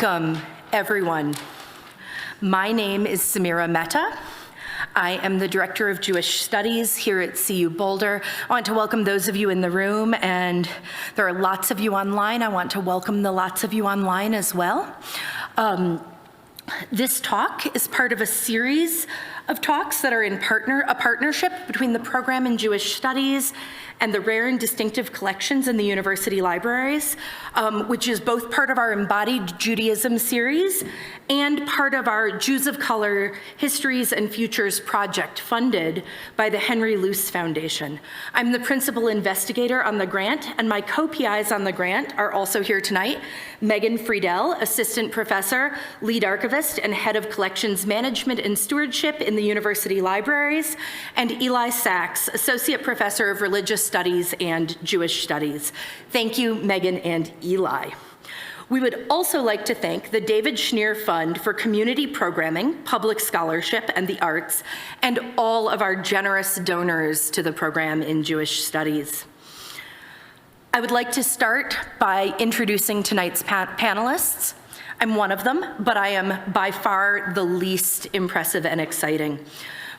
Welcome, everyone. My name is Samira Mehta. I am the Director of Jewish Studies here at CU Boulder. I want to welcome those of you in the room, and there are lots of you online. I want to welcome the lots of you online as well. This talk is part of a series of talks that are in a partnership between the program in Jewish Studies and the Rare and Distinctive Collections in the university libraries, which is both part of our Embodied Judaism Series and part of our Jews of Color Histories and Futures project funded by the Henry Luce Foundation. I'm the principal investigator on the grant, and my co-PIs on the grant are also here tonight: Megan Friedel, assistant professor, lead archivist, and head of collections management and stewardship in the university libraries, and Eli Sachs, associate professor of religious studies and Jewish studies. Thank you, Megan and Eli. We would also like to thank the David Schneer Fund for community programming, public scholarship, and the arts, and all of our generous donors to the program in Jewish studies. I would like to start by introducing tonight's panelists. I'm one of them, but I am by far the least impressive and exciting.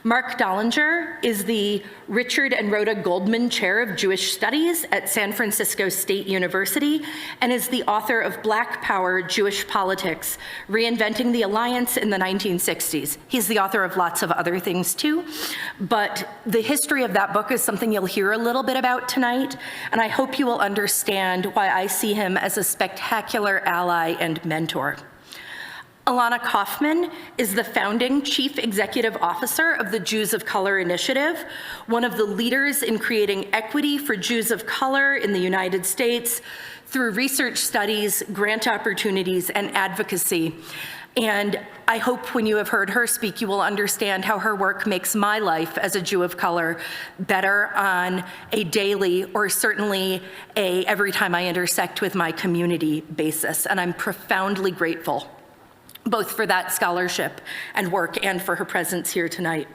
Marc Dollinger is the Richard and Rhoda Goldman Chair of Jewish Studies at San Francisco State University and is the author of Black Power, Jewish Politics, Reinventing the Alliance in the 1960s. He's the author of lots of other things too, but the history of that book is something you'll hear a little bit about tonight, and I hope you will understand why I see him as a spectacular ally and mentor. Ilana Kaufman is the founding Chief Executive Officer of the Jews of Color Initiative, one of the leaders in creating equity for Jews of color in the United States through research studies, grant opportunities, and advocacy. And I hope when you have heard her speak, you will understand how her work makes my life as a Jew of color better on a daily, or certainly every time I intersect with my community basis. And I'm profoundly grateful both for that scholarship and work and for her presence here tonight.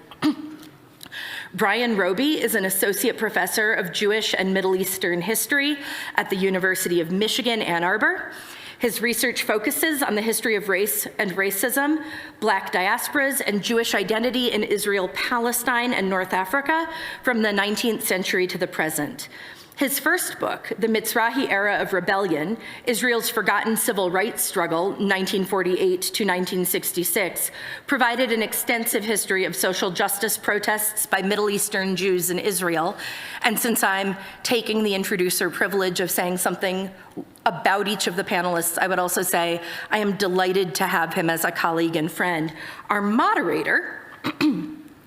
Bryan Roby is an associate professor of Jewish and Middle Eastern history at the University of Michigan, Ann Arbor. His research focuses on the history of race and racism, Black diasporas, and Jewish identity in Israel, Palestine, and North Africa from the 19th century to the present. His first book, The Mizrahi Era of Rebellion, Israel's Forgotten Civil Rights Struggle, 1948 to 1966, provided an extensive history of social justice protests by Middle Eastern Jews in Israel. And since I'm taking the introducer privilege of saying something about each of the panelists, I would also say I am delighted to have him as a colleague and friend. Our moderator,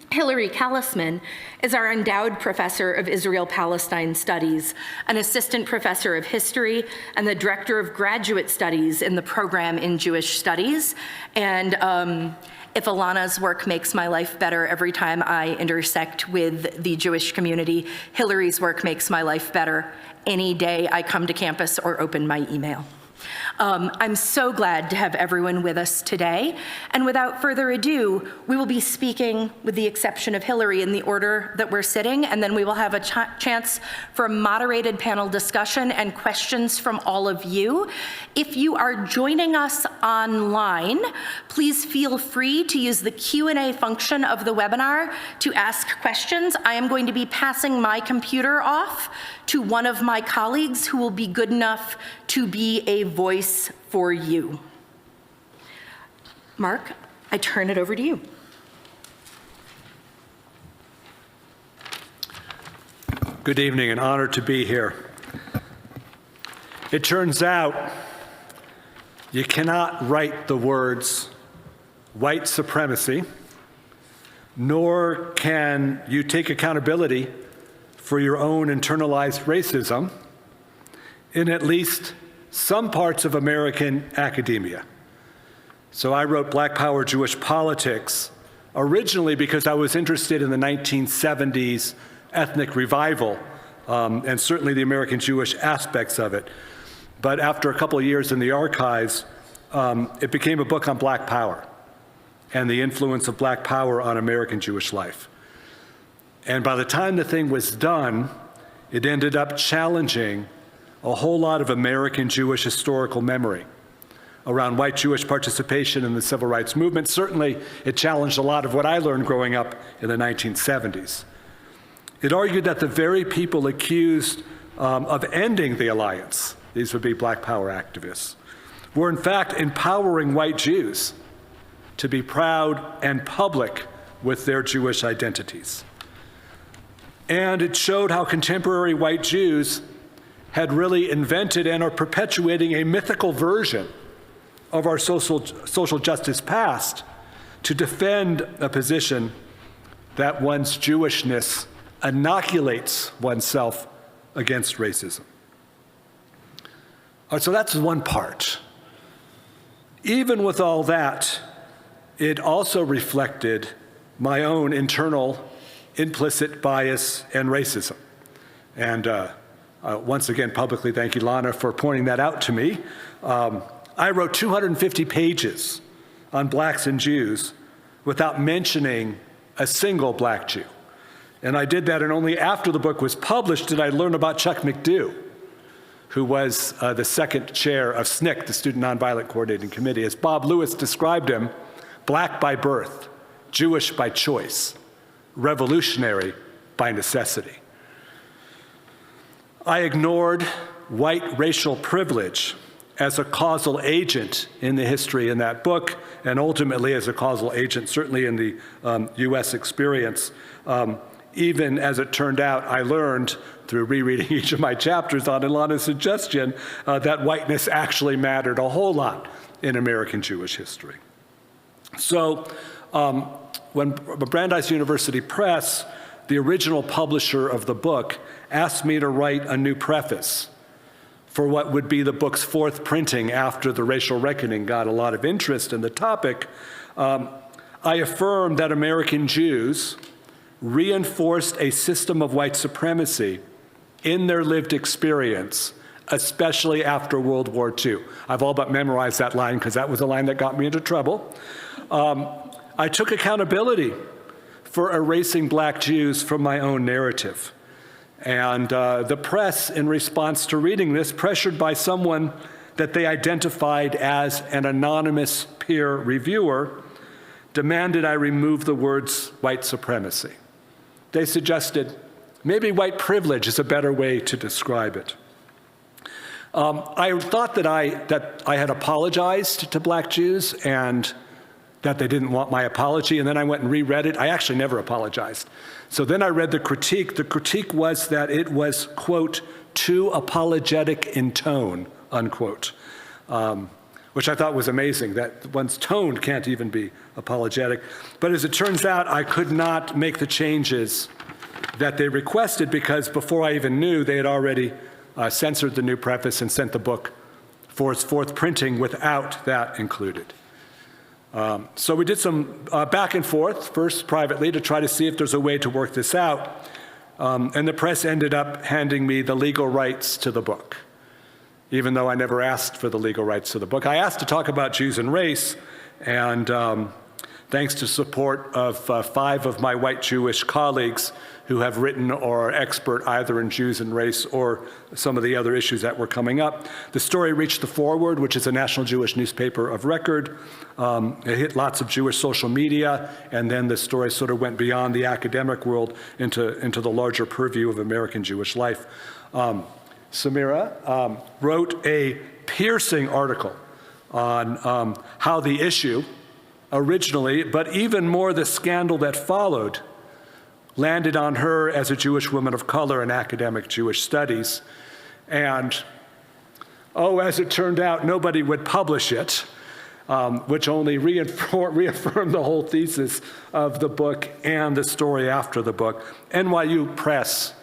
Hillary Kallisman, is our endowed professor of Israel-Palestine studies, an assistant professor of history, and the director of graduate studies in the program in Jewish studies. And if Ilana's work makes my life better every time I intersect with the Jewish community, Hillary's work makes my life better any day I come to campus or open my email. I'm so glad to have everyone with us today. And without further ado, we will be speaking, with the exception of Hillary, in the order that we're sitting, and then we will have a chance for a moderated panel discussion and questions from all of you. If you are joining us online, please feel free to use the Q&A function of the webinar to ask questions. I am going to be passing my computer off to one of my colleagues who will be good enough to be a voice for you. Marc, I turn it over to you. Good evening, an honor to be here. It turns out you cannot write the words white supremacy, nor can you take accountability for your own internalized racism in at least some parts of American academia. So I wrote Black Power, Jewish Politics originally because I was interested in the 1970s ethnic revival, and certainly the American Jewish aspects of it. But after a couple of years in the archives, it became a book on Black Power and the influence of Black Power on American Jewish life. And by the time the thing was done, it ended up challenging a whole lot of American Jewish historical memory around white Jewish participation in the civil rights movement. Certainly, it challenged a lot of what I learned growing up in the 1970s. It argued that the very people accused of ending the alliance, these would be Black Power activists, were in fact empowering white Jews to be proud and public with their Jewish identities. And it showed how contemporary white Jews had really invented and are perpetuating a mythical version of our social justice past to defend a position that one's Jewishness inoculates oneself against racism. So that's one part. Even with all that, it also reflected my own internal implicit bias and racism. And once again, publicly thank Ilana for pointing that out to me. I wrote 250 pages on blacks and Jews without mentioning a single black Jew. And I did that, and only after the book was published did I learn about Chuck McDew, who was the second chair of SNCC, the Student Nonviolent Coordinating Committee. As Bob Lewis described him, black by birth, Jewish by choice, revolutionary by necessity. I ignored white racial privilege as a causal agent in the history in that book, and ultimately as a causal agent, certainly in the US experience. Even as it turned out, I learned through rereading each of my chapters on Ilana's suggestion that whiteness actually mattered a whole lot in American Jewish history. So when Brandeis University Press, the original publisher of the book, asked me to write a new preface for what would be the book's fourth printing after the racial reckoning got a lot of interest in the topic, I affirmed that American Jews reinforced a system of white supremacy in their lived experience, especially after World War II. I've all but memorized that line because that was the line that got me into trouble. I took accountability for erasing black Jews from my own narrative. And the press, in response to reading this, pressured by someone that they identified as an anonymous peer reviewer, demanded I remove the words white supremacy. They suggested maybe white privilege is a better way to describe it. I thought that I had apologized to black Jews and that they didn't want my apology, and then I went and reread it. I actually never apologized. So then I read the critique. The critique was that it was, quote, too apologetic in tone, unquote, which I thought was amazing, that one's tone can't even be apologetic. But as it turns out, I could not make the changes that they requested because before I even knew, they had already censored the new preface and sent the book for its fourth printing without that included. So we did some back and forth, first privately, to try to see if there's a way to work this out. And the press ended up handing me the legal rights to the book, even though I never asked for the legal rights to the book. I asked to talk about Jews and race, and thanks to support of 5 of my white Jewish colleagues who have written or are expert either in Jews and race or some of the other issues that were coming up. The story reached The Forward, which is a national Jewish newspaper of record. It hit lots of Jewish social media, and then the story sort of went beyond the academic world into the larger purview of American Jewish life. Samira wrote a piercing article on how the issue originally, but even more the scandal that followed, landed on her as a Jewish woman of color in academic Jewish studies. And, as it turned out, nobody would publish it, which only reaffirmed the whole thesis of the book and the story after the book. NYU Press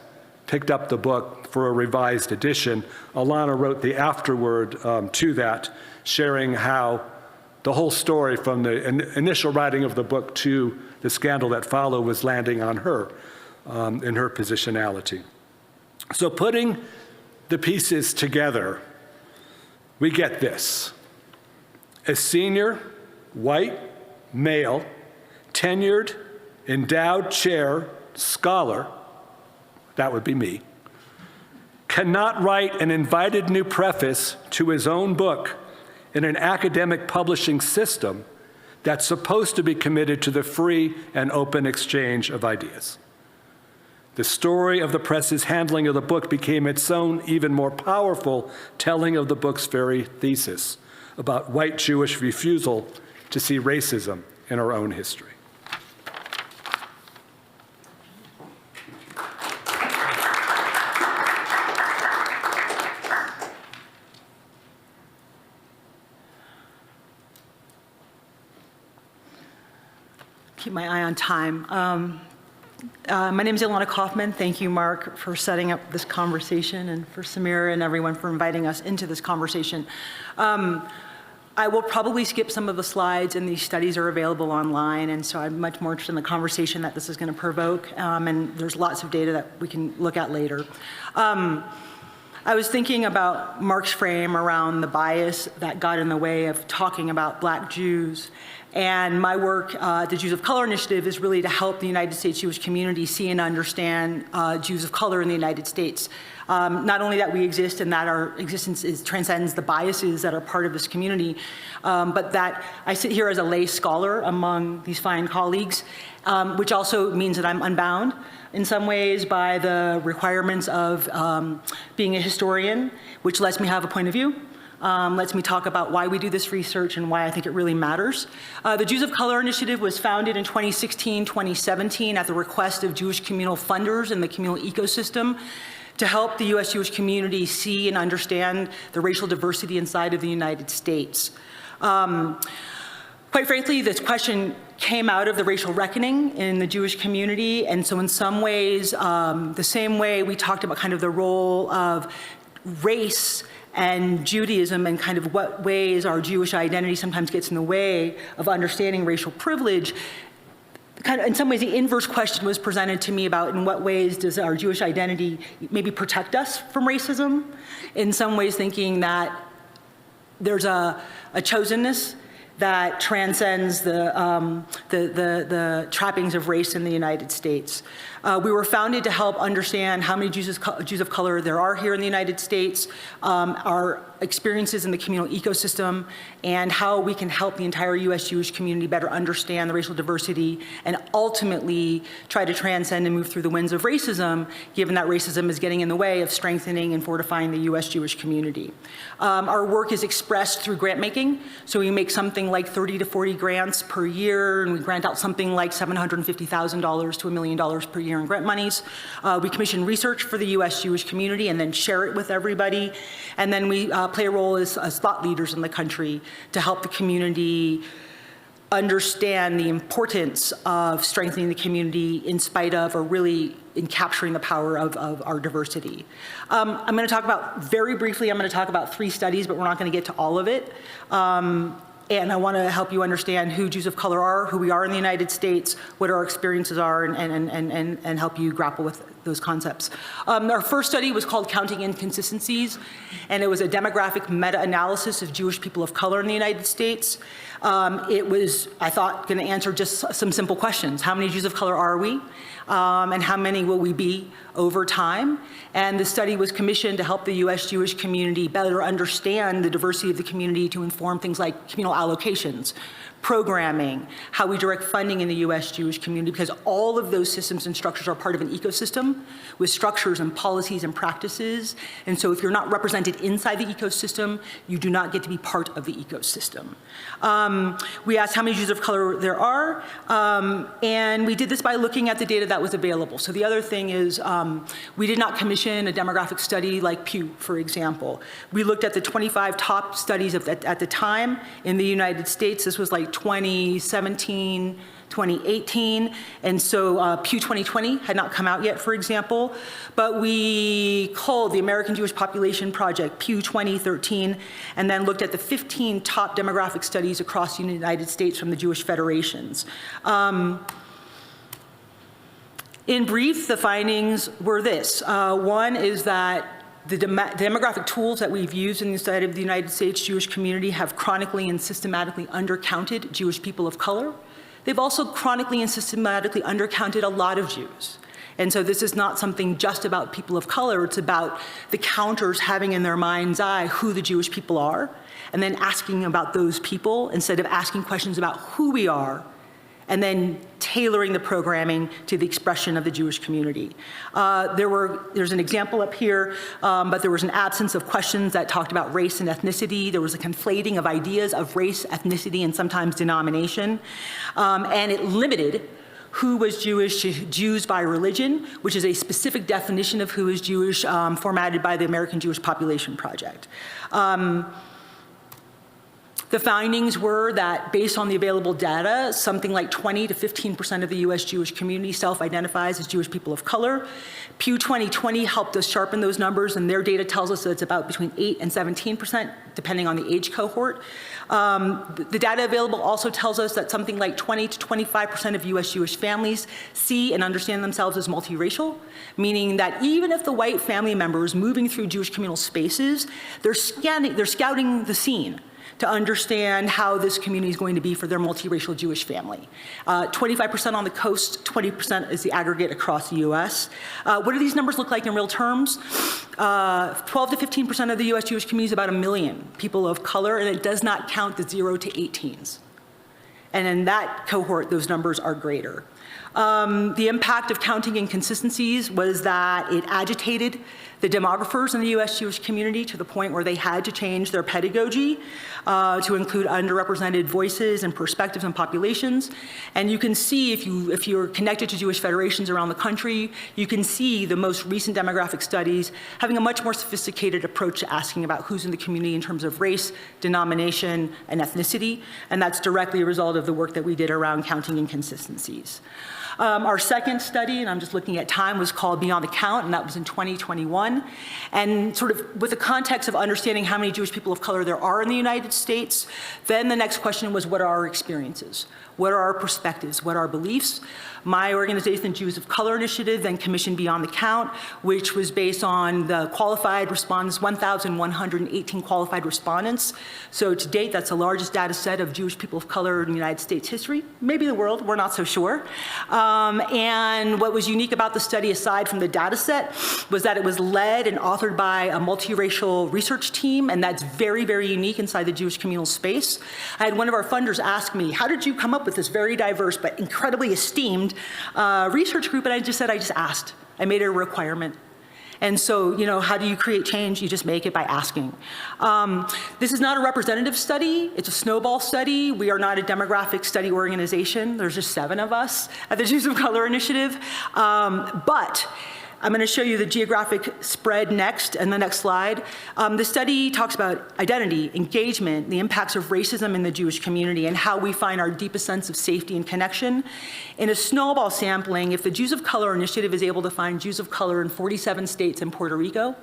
picked up the book for a revised edition. Ilana wrote the afterword to that, sharing how the whole story from the initial writing of the book to the scandal that followed was landing on her in her positionality. So putting the pieces together, we get this. A senior, white, male, tenured, endowed chair, scholar, that would be me, cannot write an invited new preface to his own book in an academic publishing system that's supposed to be committed to the free and open exchange of ideas. The story of the press's handling of the book became its own, even more powerful telling of the book's very thesis about white Jewish refusal to see racism in our own history. Keep my eye on time. My name is Ilana Kaufman. Thank you, Marc, for setting up this conversation, and for Samira and everyone for inviting us into this conversation. I will probably skip some of the slides, and these studies are available online, and so I'm much more interested in the conversation that this is going to provoke, and there's lots of data that we can look at later. I was thinking about Marc's frame around the bias that got in the way of talking about Black Jews. And my work at the Jews of Color Initiative is really to help the United States Jewish community see and understand Jews of color in the United States. Not only that we exist and that our existence transcends the biases that are part of this community, but that I sit here as a lay scholar among these fine colleagues, which also means that I'm unbound in some ways by the requirements of being a historian, which lets me have a point of view. Lets me talk about why we do this research and why I think it really matters. The Jews of Color Initiative was founded in 2016, 2017 at the request of Jewish communal funders in the communal ecosystem to help the U.S. Jewish community see and understand the racial diversity inside of the United States. Quite frankly, this question came out of the racial reckoning in the Jewish community, and so in some ways, the same way we talked about kind of the role of race and Judaism and kind of what ways our Jewish identity sometimes gets in the way of understanding racial privilege, kind of in some ways the inverse question was presented to me about in what ways does our Jewish identity maybe protect us from racism, in some ways thinking that there's a chosenness that transcends the trappings of race in the United States. We were founded to help understand how many Jews of color there are here in the United States, our experiences in the communal ecosystem, and how we can help the entire U.S. Jewish community better understand the racial diversity and ultimately try to transcend and move through the winds of racism, given that racism is getting in the way of strengthening and fortifying the U.S. Jewish community. Our work is expressed through grant making, so we make something like 30 to 40 grants per year, and we grant out something like $750,000 to $1 million per year in grant monies. We commission research for the U.S. Jewish community and then share it with everybody. And then we play a role as thought leaders in the country to help the community understand the importance of strengthening the community in spite of, or really in capturing the power of our diversity. I'm going to talk about, very briefly, I'm going to talk about 3 studies, but we're not going to get to all of it. And I want to help you understand who Jews of color are, who we are in the United States, what our experiences are, and help you grapple with those concepts. Our first study was called Counting Inconsistencies, and it was a demographic meta-analysis of Jewish people of color in the United States. It was, I thought, going to answer just some simple questions. How many Jews of color are we? And how many will we be over time? And the study was commissioned to help the U.S. Jewish community better understand the diversity of the community, to inform things like communal allocations, programming, how we direct funding in the U.S. Jewish community, because all of those systems and structures are part of an ecosystem with structures and policies and practices. And so if you're not represented inside the ecosystem, you do not get to be part of the ecosystem. We asked how many Jews of color there are, and we did this by looking at the data that was available. So the other thing is we did not commission a demographic study like Pew, for example. We looked at the 25 top studies at the time in the United States. This was like 2017, 2018, and so Pew 2020 had not come out yet, for example, but we called the American Jewish Population Project Pew 2013, and then looked at the 15 top demographic studies across the United States from the Jewish federations. In brief, the findings were this. One is that the demographic tools that we've used inside of the United States Jewish community have chronically and systematically undercounted Jewish people of color. They've also chronically and systematically undercounted a lot of Jews. And so this is not something just about people of color, it's about the counters having in their mind's eye who the Jewish people are, and then asking about those people instead of asking questions about who we are, and then tailoring the programming to the expression of the Jewish community. There's an example up here, but there was an absence of questions that talked about race and ethnicity. There was a conflating of ideas of race, ethnicity, and sometimes denomination. And it limited who was Jewish to Jews by religion, which is a specific definition of who is Jewish formatted by the American Jewish Population Project. The findings were that based on the available data, something like 20 to 15% of the US Jewish community self-identifies as Jewish people of color. Pew 2020 helped us sharpen those numbers, and their data tells us that it's about between 8 and 17%, depending on the age cohort. The data available also tells us that something like 20 to 25% of US Jewish families see and understand themselves as multiracial, meaning that even if the white family members moving through Jewish communal spaces, they're scouting the scene to understand how this community is going to be for their multiracial Jewish family. 25% on the coast, 20% is the aggregate across the US. What do these numbers look like in real terms? 12 to 15% of the US Jewish community is about 1 million people of color, and it does not count the 0 to 18s. And in that cohort, those numbers are greater. The impact of counting inconsistencies was that it agitated the demographers in the US Jewish community to the point where they had to change their pedagogy to include underrepresented voices and perspectives and populations. And you can see, if you're connected to Jewish federations around the country, you can see the most recent demographic studies having a much more sophisticated approach to asking about who's in the community in terms of race, denomination, and ethnicity. And that's directly a result of the work that we did around counting inconsistencies. Our second study, and I'm just looking at time, was called Beyond the Count, and that was in 2021. And sort of with the context of understanding how many Jewish people of color there are in the United States, then the next question was, what are our experiences? What are our perspectives? What are our beliefs? My organization, Jews of Color Initiative, then commissioned Beyond the Count, which was based on the qualified respondents, 1,118 qualified respondents. So to date, that's the largest data set of Jewish people of color in the United States history, maybe the world, we're not so sure. And what was unique about the study, aside from the data set, was that it was led and authored by a multiracial research team, and that's very, very unique inside the Jewish communal space. I had one of our funders ask me, how did you come up with this very diverse but incredibly esteemed research group? And I just asked. I made it a requirement. And so, how do you create change? You just make it by asking. This is not a representative study. It's a snowball study. We are not a demographic study organization. There's just 7 of us at the Jews of Color Initiative. But I'm going to show you the geographic spread next, and the next slide. The study talks about identity, engagement, the impacts of racism in the Jewish community, and how we find our deepest sense of safety and connection. In a snowball sampling, if the Jews of Color Initiative is able to find Jews of color in 47 states and Puerto Rico,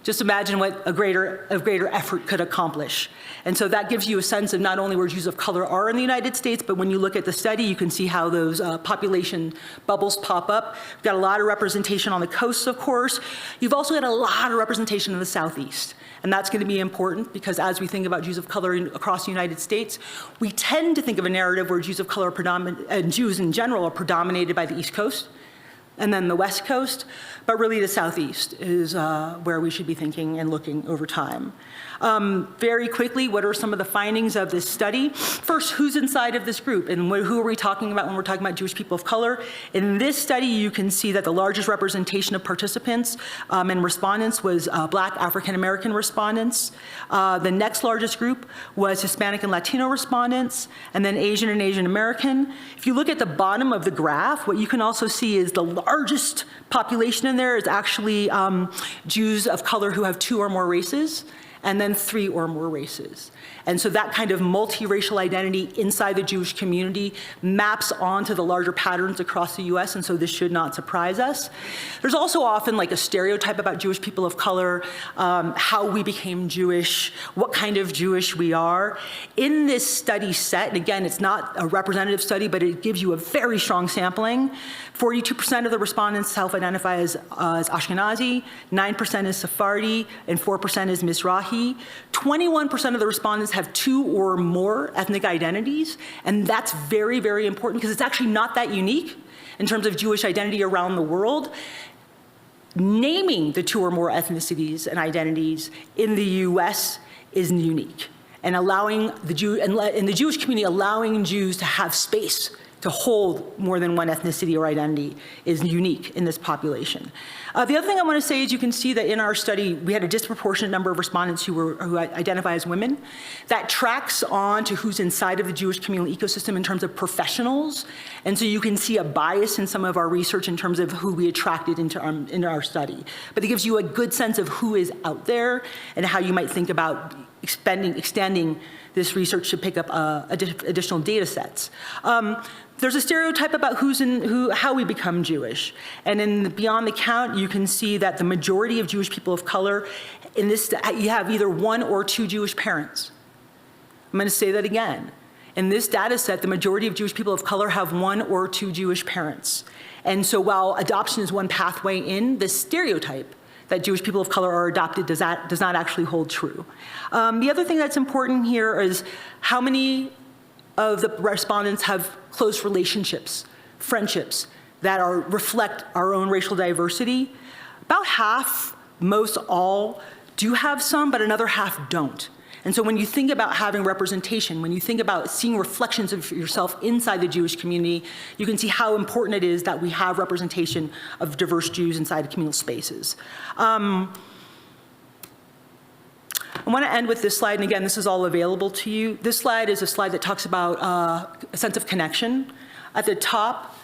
just imagine what a greater effort could accomplish. And so that gives you a sense of not only where Jews of color are in the United States, but when you look at the study, you can see how those population bubbles pop up. We've got a lot of representation on the coasts, of course. You've also got a lot of representation in the Southeast. And that's going to be important because as we think about Jews of color across the United States, we tend to think of a narrative where Jews of color and Jews in general are predominated by the East Coast and then the West Coast, but really the Southeast is where we should be thinking and looking over time. Very quickly, what are some of the findings of this study? First, who's inside of this group, and who are we talking about when we're talking about Jewish people of color? In this study, you can see that the largest representation of participants and respondents was Black African-American respondents. The next largest group was Hispanic and Latino respondents, and then Asian and Asian American. If you look at the bottom of the graph, what you can also see is the largest population in there is actually Jews of color who have 2 or more races, and then 3 or more races. And so that kind of multiracial identity inside the Jewish community maps onto the larger patterns across the US, and so this should not surprise us. There's also often like a stereotype about Jewish people of color, how we became Jewish, what kind of Jewish we are. In this study set, and again, it's not a representative study, but it gives you a very strong sampling. 42% of the respondents self-identify as Ashkenazi, 9% is Sephardi, and 4% is Mizrahi. 21% of the respondents have 2 or more ethnic identities, and that's very, very important because it's actually not that unique. in terms of Jewish identity around the world, naming the 2 or more ethnicities and identities in the US is unique. And allowing in the Jewish community, allowing Jews to have space to hold more than one ethnicity or identity is unique in this population. The other thing I want to say is you can see that in our study, we had a disproportionate number of respondents who identify as women. That tracks on to who's inside of the Jewish communal ecosystem in terms of professionals. And so you can see a bias in some of our research in terms of who we attracted into our study. But it gives you a good sense of who is out there and how you might think about extending this research to pick up additional data sets. There's a stereotype about how we become Jewish. And in Beyond the Count, you can see that the majority of Jewish people of color, you have either 1 or 2 Jewish parents. I'm going to say that again. In this data set, the majority of Jewish people of color have 1 or 2 Jewish parents. And so while adoption is one pathway in, the stereotype that Jewish people of color are adopted does not actually hold true. The other thing that's important here is how many of the respondents have close relationships, friendships that reflect our own racial diversity. About half, most all, do have some, but another half don't. And so when you think about having representation, when you think about seeing reflections of yourself inside the Jewish community, you can see how important it is that we have representation of diverse Jews inside communal spaces. I want to end with this slide, and again, this is all available to you. This slide is a slide that talks about a sense of connection. At the top,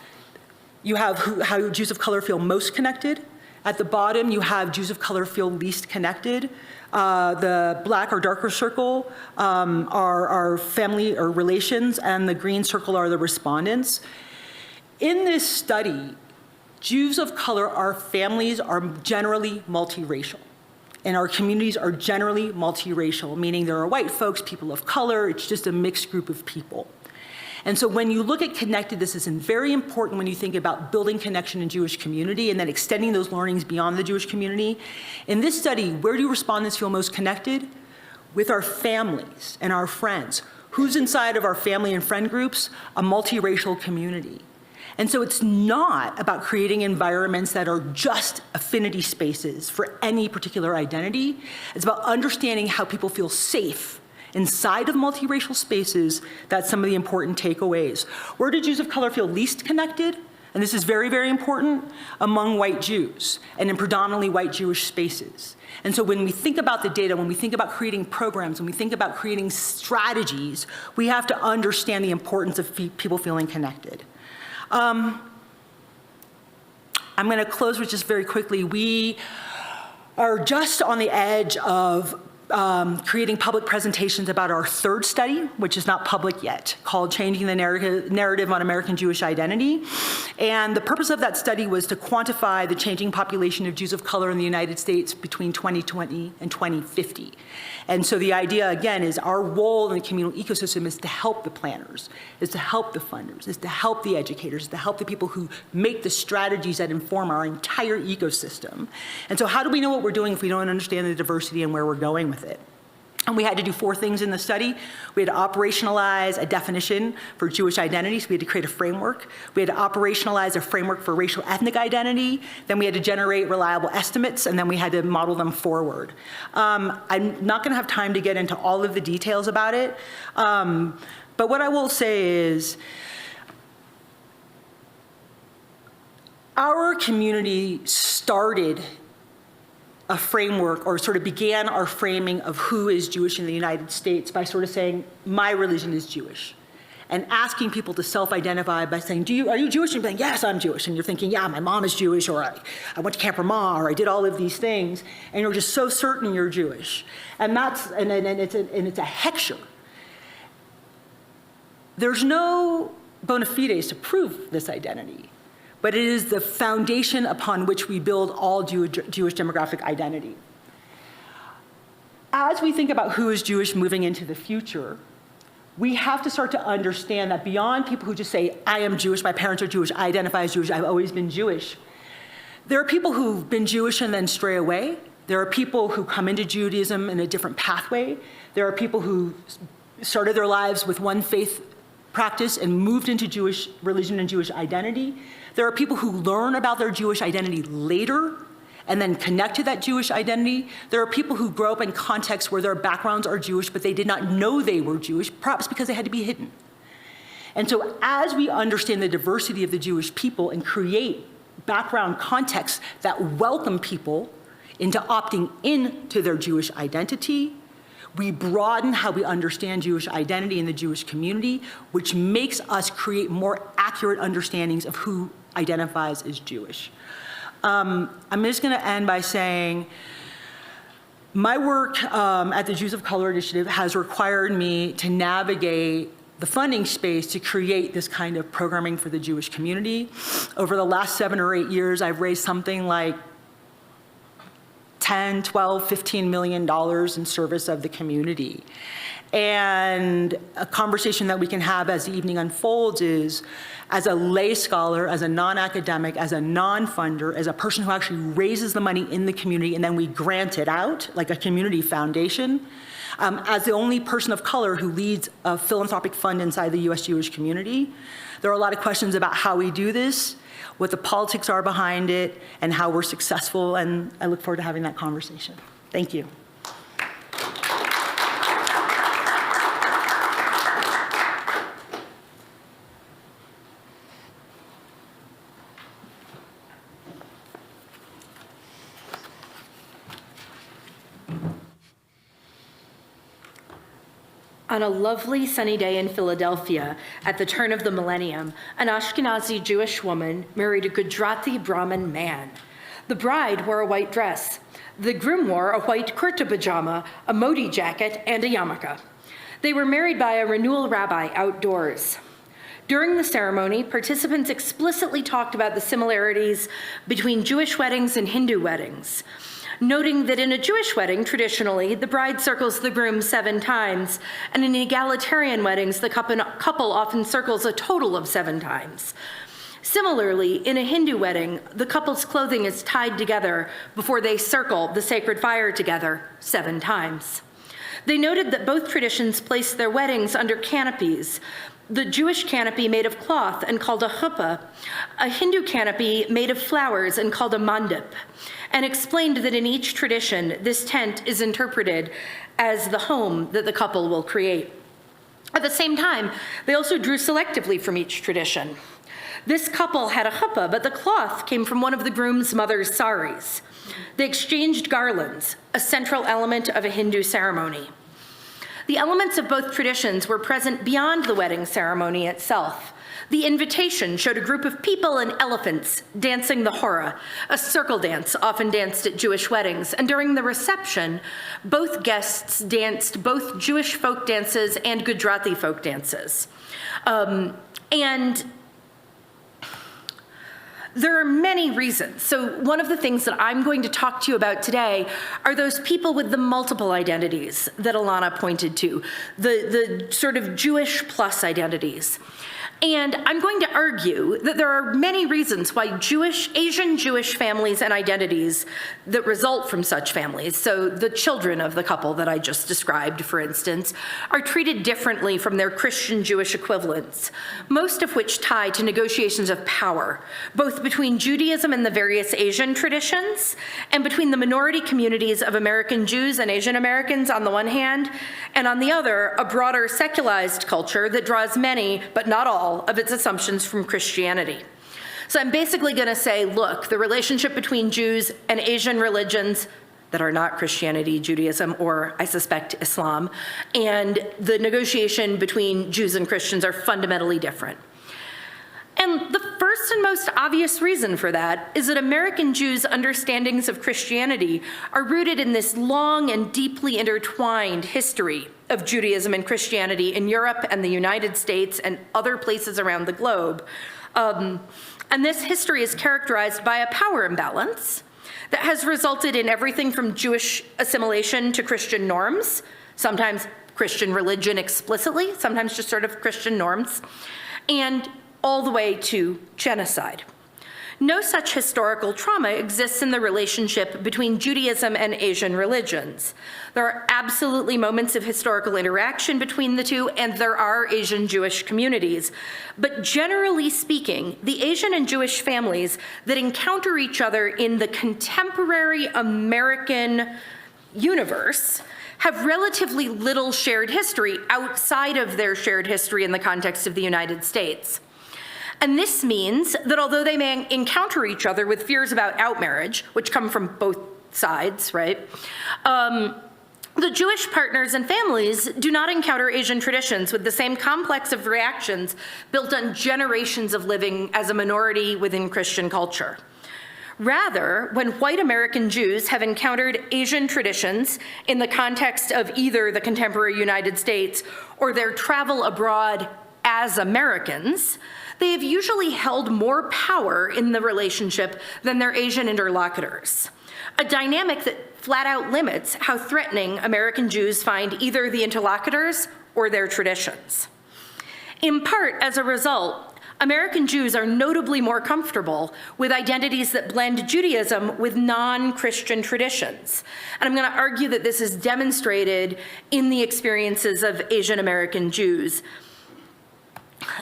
you have how Jews of color feel most connected. At the bottom, you have Jews of color feel least connected. The black or darker circle are family or relations, and the green circle are the respondents. In this study, Jews of color, our families are generally multiracial. And our communities are generally multiracial, meaning there are white folks, people of color, it's just a mixed group of people. And so when you look at connectedness, this is very important when you think about building connection in Jewish community and then extending those learnings beyond the Jewish community. In this study, where do respondents feel most connected? With our families and our friends. Who's inside of our family and friend groups? A multiracial community. And so it's not about creating environments that are just affinity spaces for any particular identity. It's about understanding how people feel safe inside of multiracial spaces. That's some of the important takeaways. Where do Jews of color feel least connected? And this is very, very important, among white Jews and in predominantly white Jewish spaces. And so when we think about the data, when we think about creating programs, when we think about creating strategies, we have to understand the importance of people feeling connected. I'm going to close with just very quickly. We are just on the edge of creating public presentations about our third study, which is not public yet, called Changing the Narrative on American Jewish Identity. And the purpose of that study was to quantify the changing population of Jews of color in the United States between 2020 and 2050. And so the idea, again, is our role in the communal ecosystem is to help the planners, is to help the funders, is to help the educators, is to help the people who make the strategies that inform our entire ecosystem. And so how do we know what we're doing if we don't understand the diversity and where we're going with it? And we had to do 4 things in the study. We had to operationalize a definition for Jewish identity, so we had to create a framework. We had to operationalize a framework for racial ethnic identity. Then we had to generate reliable estimates, and then we had to model them forward. I'm not gonna have time to get into all of the details about it, but what I will say is, our community started a framework, or sort of began our framing of who is Jewish in the United States by sort of saying, my religion is Jewish. And asking people to self-identify by saying, are you Jewish? And being, yes, I'm Jewish. And you're thinking, yeah, my mom is Jewish, or I went to Camp Ramah, or I did all of these things. And you're just so certain you're Jewish. And it's a hecture. There's no bona fides to prove this identity, but it is the foundation upon which we build all Jewish demographic identity. As we think about who is Jewish moving into the future, we have to start to understand that beyond people who just say, I am Jewish, my parents are Jewish, I identify as Jewish, I've always been Jewish, there are people who've been Jewish and then stray away. There are people who come into Judaism in a different pathway. There are people who started their lives with one faith practice and moved into Jewish religion and Jewish identity. There are people who learn about their Jewish identity later and then connect to that Jewish identity. There are people who grow up in contexts where their backgrounds are Jewish, but they did not know they were Jewish, perhaps because they had to be hidden. And so as we understand the diversity of the Jewish people and create background contexts that welcome people into opting into their Jewish identity, we broaden how we understand Jewish identity in the Jewish community, which makes us create more accurate understandings of who identifies as Jewish. I'm just going to end by saying my work at the Jews of Color Initiative has required me to navigate the funding space to create this kind of programming for the Jewish community. Over the last 7 or 8 years, I've raised something like $10, $12, $15 million in service of the community. And a conversation that we can have as the evening unfolds is, as a lay scholar, as a non-academic, as a non-funder, as a person who actually raises the money in the community and then we grant it out, like a community foundation, as the only person of color who leads a philanthropic fund inside the US Jewish community, there are a lot of questions about how we do this, what the politics are behind it, and how we're successful, and I look forward to having that conversation. Thank you. On a lovely sunny day in Philadelphia at the turn of the millennium, an Ashkenazi Jewish woman married a Gujarati Brahmin man. The bride wore a white dress. The groom wore a white kurta pajama, a modi jacket, and a yarmulke. They were married by a renewal rabbi outdoors. During the ceremony, participants explicitly talked about the similarities between Jewish weddings and Hindu weddings, noting that in a Jewish wedding, traditionally, the bride circles the groom 7 times, and in egalitarian weddings, the couple often circles a total of 7 times. Similarly, in a Hindu wedding, the couple's clothing is tied together before they circle the sacred fire together 7 times. They noted that both traditions placed their weddings under canopies, the Jewish canopy made of cloth and called a chuppah, a Hindu canopy made of flowers and called a mandip, and explained that in each tradition, this tent is interpreted as the home that the couple will create. At the same time, they also drew selectively from each tradition. This couple had a chuppah, but the cloth came from one of the groom's mother's saris. They exchanged garlands, a central element of a Hindu ceremony. The elements of both traditions were present beyond the wedding ceremony itself. The invitation showed a group of people and elephants dancing the hora, a circle dance often danced at Jewish weddings. And during the reception, both guests danced both Jewish folk dances and Gujarati folk dances. And there are many reasons. So one of the things that I'm going to talk to you about today are those people with the multiple identities that Ilana pointed to, the sort of Jewish plus identities. And I'm going to argue that there are many reasons why Asian Jewish families and identities that result from such families, so the children of the couple that I just described, for instance, are treated differently from their Christian Jewish equivalents, most of which tie to negotiations of power, both between Judaism and the various Asian traditions, and between the minority communities of American Jews and Asian Americans on the one hand, and on the other, a broader secularized culture that draws many, but not all, of its assumptions from Christianity. So I'm basically going to say, look, the relationship between Jews and Asian religions that are not Christianity, Judaism, or I suspect Islam, and the negotiation between Jews and Christians are fundamentally different. And the first and most obvious reason for that is that American Jews' understandings of Christianity are rooted in this long and deeply intertwined history of Judaism and Christianity in Europe and the United States and other places around the globe. And this history is characterized by a power imbalance that has resulted in everything from Jewish assimilation to Christian norms, sometimes Christian religion explicitly, sometimes just sort of Christian norms, and all the way to genocide. no such historical trauma exists in the relationship between Judaism and Asian religions. There are absolutely moments of historical interaction between the two, and there are Asian Jewish communities. But generally speaking, the Asian and Jewish families that encounter each other in the contemporary American universe have relatively little shared history outside of their shared history in the context of the United States. And this means that although they may encounter each other with fears about outmarriage, which come from both sides, right? The Jewish partners and families do not encounter Asian traditions with the same complex of reactions built on generations of living as a minority within Christian culture. Rather, when white American Jews have encountered Asian traditions in the context of either the contemporary United States or their travel abroad as Americans, they have usually held more power in the relationship than their Asian interlocutors, a dynamic that flat out limits how threatening American Jews find either the interlocutors or their traditions. In part, as a result, American Jews are notably more comfortable with identities that blend Judaism with non-Christian traditions. And I'm going to argue that this is demonstrated in the experiences of Asian American Jews.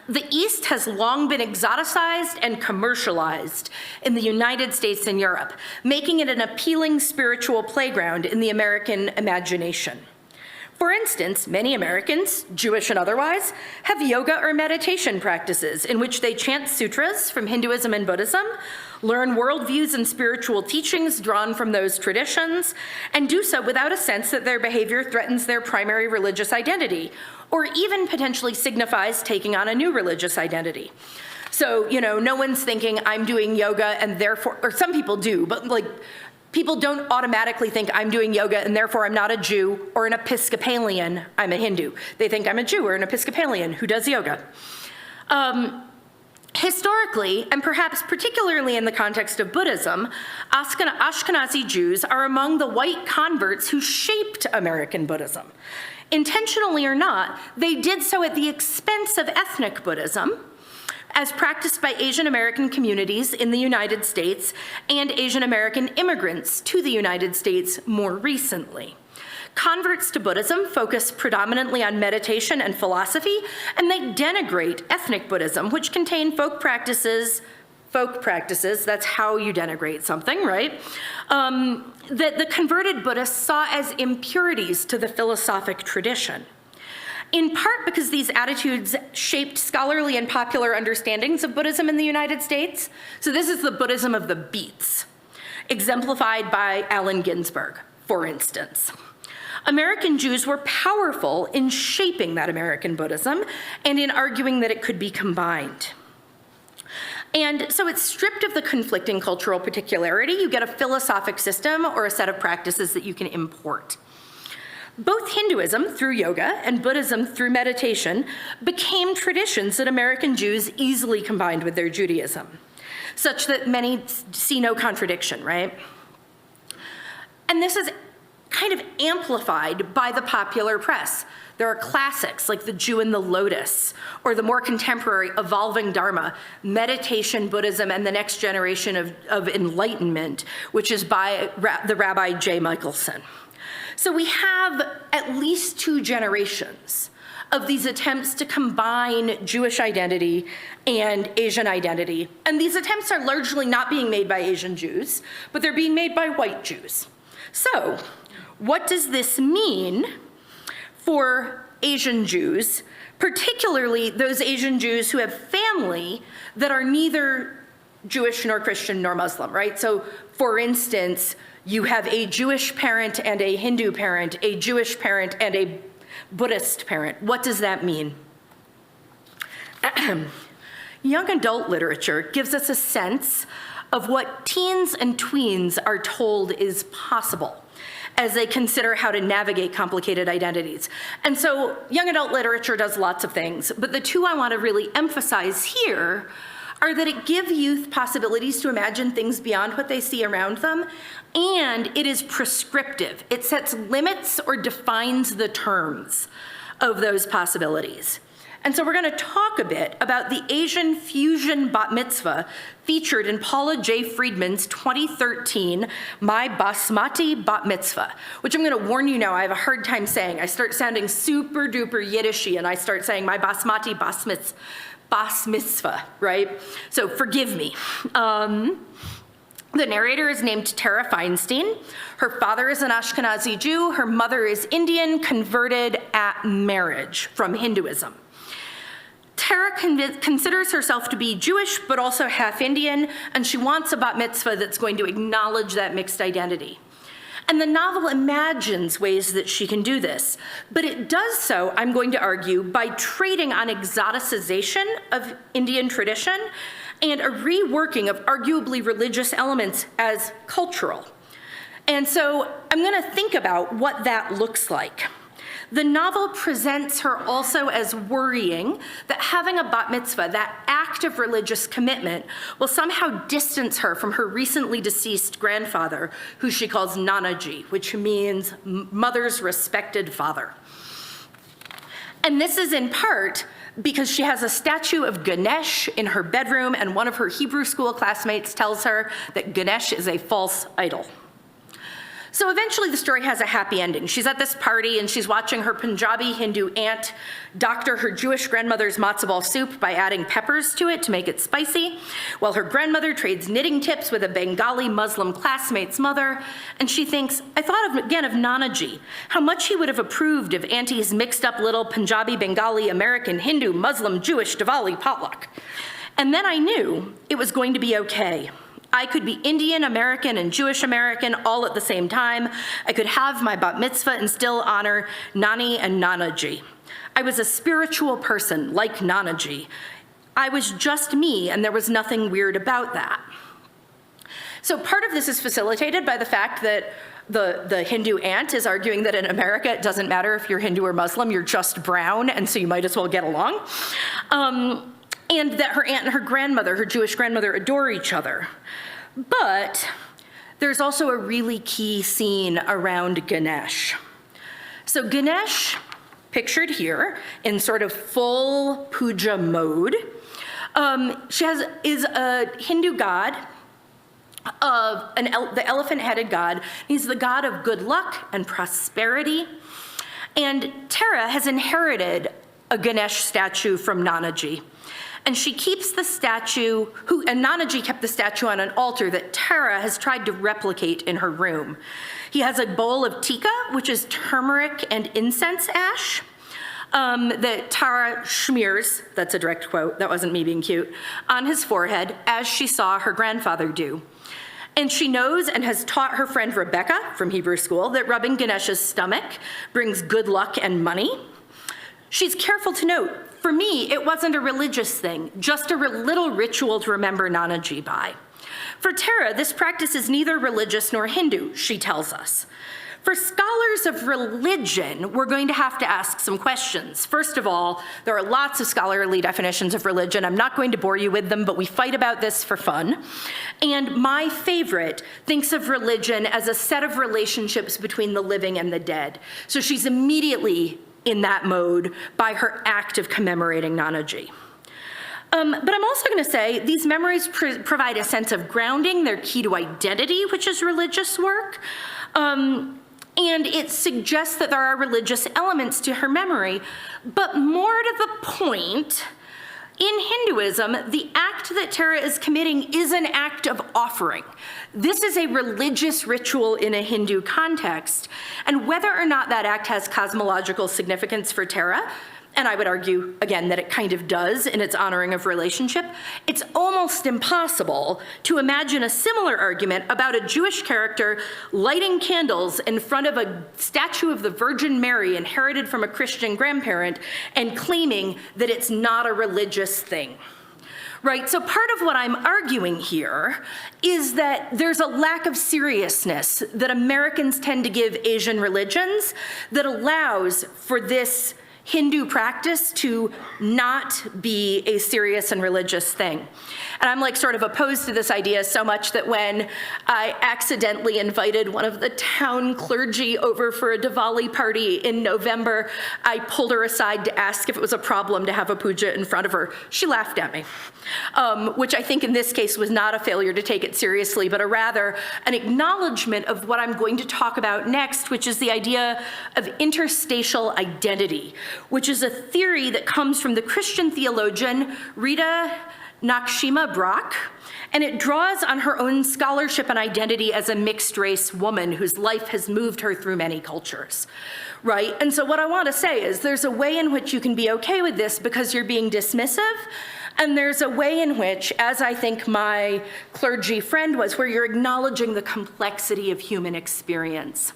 The East has long been exoticized and commercialized in the United States and Europe, making it an appealing spiritual playground in the American imagination. For instance, many Americans, Jewish and otherwise, have yoga or meditation practices in which they chant sutras from Hinduism and Buddhism, learn worldviews and spiritual teachings drawn from those traditions, and do so without a sense that their behavior threatens their primary religious identity, or even potentially signifies taking on a new religious identity. So, no one's thinking I'm doing yoga and therefore, or some people do, but people don't automatically think I'm doing yoga and therefore I'm not a Jew or an Episcopalian, I'm a Hindu. They think I'm a Jew or an Episcopalian who does yoga. Historically, and perhaps particularly in the context of Buddhism, Ashkenazi Jews are among the white converts who shaped American Buddhism. Intentionally or not, they did so at the expense of ethnic Buddhism, as practiced by Asian American communities in the United States and Asian American immigrants to the United States more recently. Converts to Buddhism focus predominantly on meditation and philosophy, and they denigrate ethnic Buddhism, which contain folk practices, that's how you denigrate something, right? That the converted Buddhists saw as impurities to the philosophic tradition. In part because these attitudes shaped scholarly and popular understandings of Buddhism in the United States. So this is the Buddhism of the beats, exemplified by Allen Ginsberg, for instance. American Jews were powerful in shaping that American Buddhism and in arguing that it could be combined. And so it's stripped of the conflicting cultural particularity. You get a philosophic system or a set of practices that you can import. Both Hinduism through yoga and Buddhism through meditation became traditions that American Jews easily combined with their Judaism, such that many see no contradiction, right? And this is kind of amplified by the popular press. There are classics like The Jew and the Lotus, or the more contemporary Evolving Dharma, Meditation, Buddhism, and the Next Generation of Enlightenment, which is by the Rabbi J. Michelson. So we have at least 2 generations of these attempts to combine Jewish identity and Asian identity. And these attempts are largely not being made by Asian Jews, but they're being made by white Jews. So what does this mean for Asian Jews, particularly those Asian Jews who have family that are neither Jewish nor Christian nor Muslim, right? So for instance, you have a Jewish parent and a Hindu parent, a Jewish parent and a Buddhist parent. What does that mean? Young adult literature gives us a sense of what teens and tweens are told is possible as they consider how to navigate complicated identities. And so young adult literature does lots of things, but the 2 I want to really emphasize here are that it gives youth possibilities to imagine things beyond what they see around them, and it is prescriptive. It sets limits or defines the terms of those possibilities. And so we're going to talk a bit about the Asian fusion bat mitzvah featured in Paula J. Friedman's 2013 My Basmati Bat Mitzvah, which I'm going to warn you now, I have a hard time saying. I start sounding super duper Yiddishy and I start saying my Basmati Bas Mitzvah, right? So forgive me. The narrator is named Tara Feinstein. Her father is an Ashkenazi Jew. Her mother is Indian, converted at marriage from Hinduism. Tara considers herself to be Jewish, but also half Indian, and she wants a bat mitzvah that's going to acknowledge that mixed identity. And the novel imagines ways that she can do this, but it does so, I'm going to argue, by trading on exoticization of Indian tradition and a reworking of arguably religious elements as cultural. And so I'm going to think about what that looks like. The novel presents her also as worrying that having a bat mitzvah, that act of religious commitment, will somehow distance her from her recently deceased grandfather, who she calls Nanaji, which means mother's respected father. And this is in part because she has a statue of Ganesh in her bedroom, and one of her Hebrew school classmates tells her that Ganesh is a false idol. So eventually the story has a happy ending. She's at this party and she's watching her Punjabi Hindu aunt doctor her Jewish grandmother's matzo ball soup by adding peppers to it to make it spicy, while her grandmother trades knitting tips with a Bengali Muslim classmate's mother, and she thinks, I thought again of Nanaji, how much he would have approved of Auntie's mixed up little Punjabi, Bengali, American, Hindu, Muslim, Jewish Diwali potluck. And then I knew it was going to be okay. I could be Indian American and Jewish American all at the same time. I could have my bat mitzvah and still honor Nani and Nanaji. I was a spiritual person like Nanaji. I was just me, and there was nothing weird about that. So part of this is facilitated by the fact that the Hindu aunt is arguing that in America it doesn't matter if you're Hindu or Muslim, you're just brown, and so you might as well get along. And that her aunt and her grandmother, her Jewish grandmother, adore each other. But there's also a really key scene around Ganesh. So Ganesh, pictured here in sort of full puja mode, is a Hindu god of the elephant-headed god. He's the god of good luck and prosperity. And Tara has inherited a Ganesh statue from Nanaji. And she keeps the statue, and Nanaji kept the statue on an altar that Tara has tried to replicate in her room. He has a bowl of tikka, which is turmeric and incense ash, that Tara smears, that's a direct quote, that wasn't me being cute, on his forehead, as she saw her grandfather do. And she knows and has taught her friend Rebecca from Hebrew school that rubbing Ganesh's stomach brings good luck and money. She's careful to note, for me, it wasn't a religious thing, just a little ritual to remember Nanaji by. For Tara, this practice is neither religious nor Hindu, she tells us. For scholars of religion, we're going to have to ask some questions. First of all, there are lots of scholarly definitions of religion. I'm not going to bore you with them, but we fight about this for fun. And my favorite thinks of religion as a set of relationships between the living and the dead. So she's immediately in that mode by her act of commemorating Nanaji. But I'm also going to say these memories provide a sense of grounding. They're key to identity, which is religious work. And it suggests that there are religious elements to her memory. But more to the point, in Hinduism, the act that Tara is committing is an act of offering. This is a religious ritual in a Hindu context. And whether or not that act has cosmological significance for Tara, and I would argue, again, that it kind of does in its honoring of relationship, it's almost impossible to imagine a similar argument about a Jewish character lighting candles in front of a statue of the Virgin Mary inherited from a Christian grandparent and claiming that it's not a religious thing. Right, so part of what I'm arguing here is that there's a lack of seriousness that Americans tend to give Asian religions that allows for this Hindu practice to not be a serious and religious thing. And I'm like sort of opposed to this idea so much that when I accidentally invited one of the town clergy over for a Diwali party in November, I pulled her aside to ask if it was a problem to have a puja in front of her. She laughed at me, which I think in this case was not a failure to take it seriously, but a rather an acknowledgement of what I'm going to talk about next, which is the idea of interstitial identity, which is a theory that comes from the Christian theologian Rita Nakshima Brock, and it draws on her own scholarship and identity as a mixed-race woman whose life has moved her through many cultures, right? And so what I want to say is there's a way in which you can be okay with this because you're being dismissive, and there's a way in which, as I think my clergy friend was, where you're acknowledging the complexity of human experience.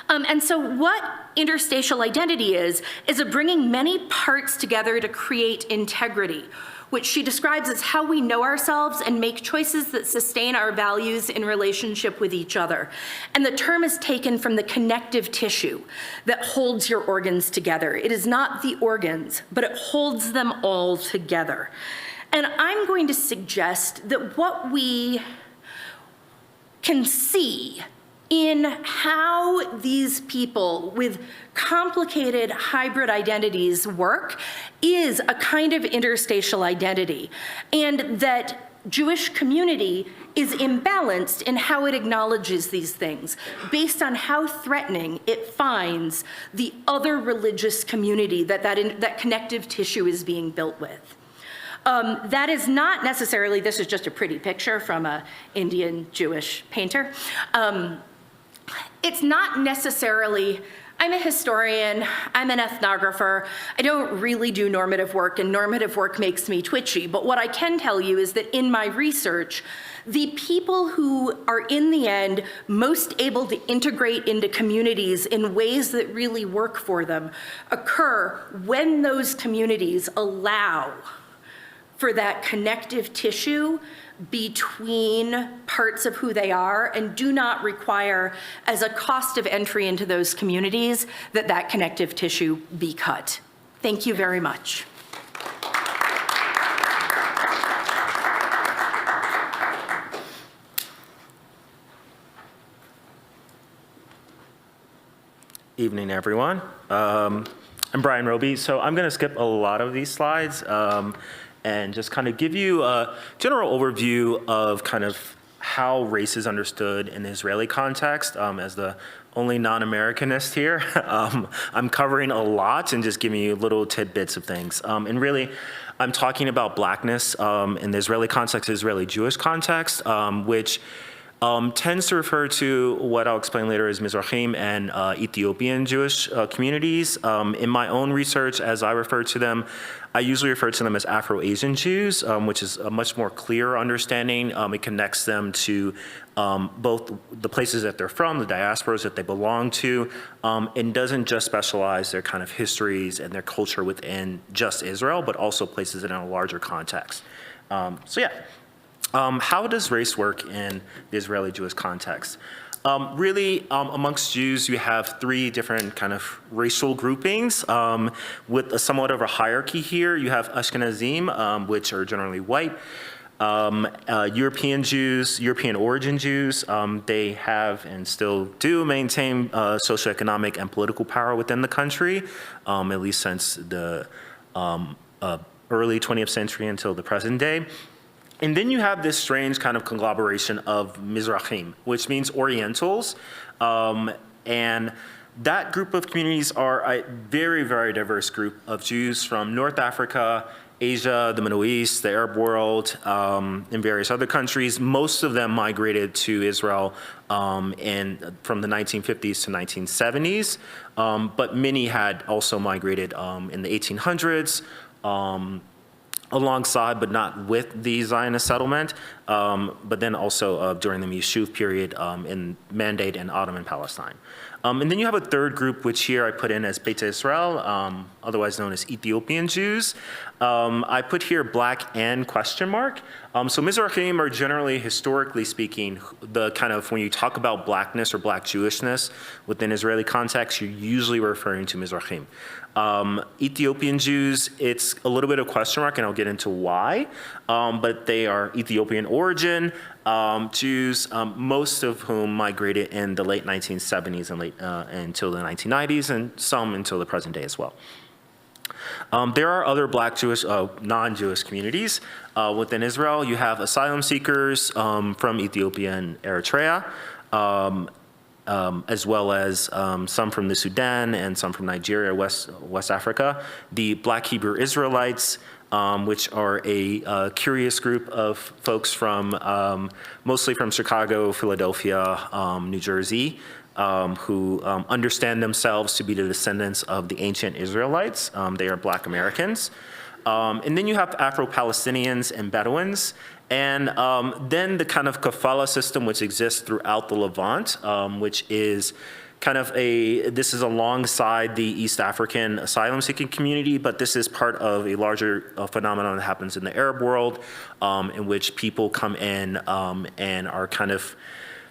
And so what interstitial identity is a bringing many parts together to create integrity, which she describes as how we know ourselves and make choices that sustain our values in relationship with each other. And the term is taken from the connective tissue that holds your organs together. It is not the organs, but it holds them all together. And I'm going to suggest that what we can see in how these people with complicated hybrid identities work is a kind of interstitial identity, and that Jewish community is imbalanced in how it acknowledges these things based on how threatening it finds the other religious community that connective tissue is being built with. That is not necessarily, this is just a pretty picture from an Indian Jewish painter. It's not necessarily, I'm a historian, I'm an ethnographer, I don't really do normative work, and normative work makes me twitchy, but what I can tell you is that in my research, the people who are in the end most able to integrate into communities in ways that really work for them occur when those communities allow for that connective tissue between parts of who they are and do not require, as a cost of entry into those communities, that connective tissue be cut. Thank you very much. Evening, everyone. I'm Bryan Roby, so I'm going to skip a lot of these slides and just kind of give you a general overview of kind of how race is understood in the Israeli context. As the only non-Americanist here, I'm covering a lot and just giving you little tidbits of things. And really, I'm talking about blackness in the Israeli context, Israeli Jewish context, which tends to refer to what I'll explain later as Mizrahim and Ethiopian Jewish communities. In my own research, as I refer to them, I usually refer to them as Afro-Asian Jews, which is a much more clear understanding. It connects them to both the places that they're from, the diasporas that they belong to, and doesn't just specialize their kind of histories and their culture within just Israel, but also places it in a larger context. How does race work in the Israeli Jewish context? Really, amongst Jews, you have three different kind of racial groupings with somewhat of a hierarchy here. You have Ashkenazim, which are generally white. European Jews, European origin Jews, they have and still do maintain socioeconomic and political power within the country, at least since the early 20th century until the present day. And then you have this strange kind of conglomeration of Mizrahim, which means Orientals. And that group of communities are a very, very diverse group of Jews from North Africa, Asia, the Middle East, the Arab world, and various other countries. Most of them migrated to Israel from the 1950s to 1970s, but many had also migrated in the 1800s, alongside but not with the Zionist settlement. but then also during the Yishuv period in Mandate and Ottoman Palestine. And then you have a third group, which here I put in as Beta Israel, otherwise known as Ethiopian Jews. I put here black and question mark. So Mizrahim are generally, historically speaking, the kind of, when you talk about blackness or black Jewishness within Israeli context, you're usually referring to Mizrahim. Ethiopian Jews, it's a little bit of question mark, and I'll get into why, but they are Ethiopian origin Jews, most of whom migrated in the late 1970s and until the 1990s, and some until the present day as well. There are other black Jewish, non-Jewish communities within Israel. You have asylum seekers from Ethiopia and Eritrea, as well as some from the Sudan and some from Nigeria, West Africa. The Black Hebrew Israelites, which are a curious group of folks from, mostly from Chicago, Philadelphia, New Jersey, who understand themselves to be the descendants of the ancient Israelites. They are Black Americans. And then you have Afro-Palestinians and Bedouins. And then the kind of kafala system which exists throughout the Levant, which is kind of this is alongside the East African asylum-seeking community, but this is part of a larger phenomenon that happens in the Arab world, in which people come in and are kind of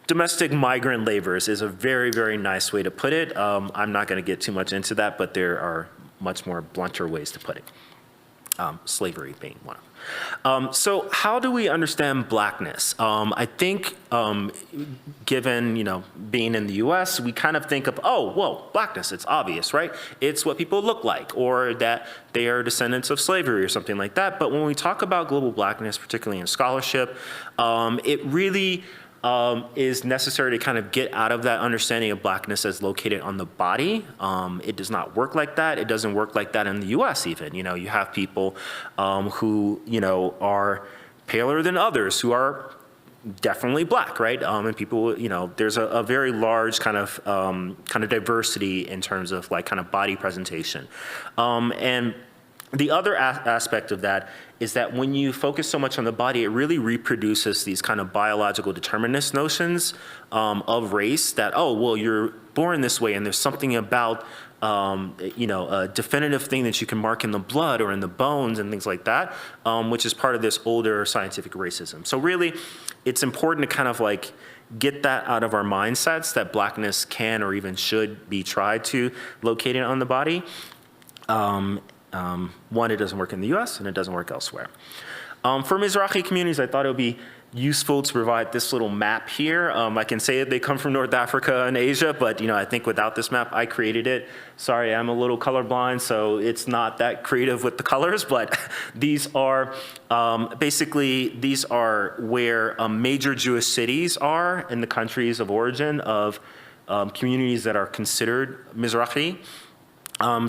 domestic migrant laborers is a very, very nice way to put it. I'm not going to get too much into that, but there are much more blunter ways to put it. Slavery being one of them. So how do we understand blackness? I think given, being in the US, we kind of think of, oh, well, blackness, it's obvious, right? It's what people look like, or that they are descendants of slavery or something like that. But when we talk about global blackness, particularly in scholarship, it really is necessary to kind of get out of that understanding of blackness as located on the body. It does not work like that. It doesn't work like that in the US even. You have people who, are paler than others, who are definitely Black, right? And people, there's a very large kind of diversity in terms of like kind of body presentation. And the other aspect of that is that when you focus so much on the body, it really reproduces these kind of biological determinist notions of race that, oh, well, you're born this way and there's something about, a definitive thing that you can mark in the blood or in the bones and things like that, which is part of this older scientific racism. So really, it's important to kind of like get that out of our mindsets that blackness can or even should be tried to locate it on the body. One, it doesn't work in the US and it doesn't work elsewhere. For Mizrahi communities, I thought it would be useful to provide this little map here. I can say that they come from North Africa and Asia, but I think without this map, I created it. Sorry, I'm a little colorblind, so it's not that creative with the colors, but these are these are where major Jewish cities are in the countries of origin of communities that are considered Mizrahi.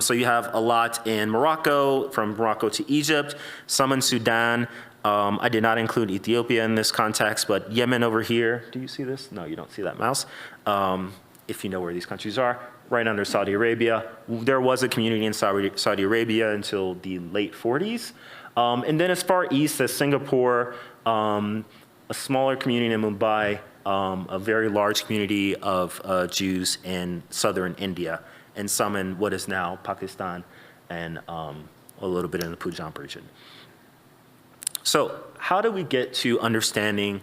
So you have a lot in Morocco, from Morocco to Egypt, some in Sudan. I did not include Ethiopia in this context, but Yemen over here. Do you see this? No, you don't see that mouse. If you know where these countries are, right under Saudi Arabia. There was a community in Saudi Arabia until the late 40s. And then as far east as Singapore, a smaller community in Mumbai, a very large community of Jews in southern India, and some in what is now Pakistan, and a little bit in the Punjab region. So how do we get to understanding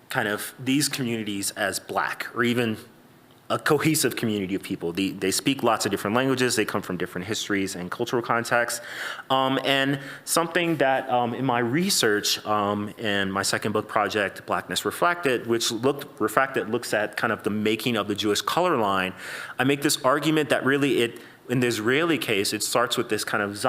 kind of these communities as Black, or even a cohesive community of people? They speak lots of different languages, they come from different histories and cultural contexts. And something that in my research in my second book project, Blackness Refracted, which looks at kind of the making of the Jewish color line, I make this argument that really in the Israeli case, it starts with this kind of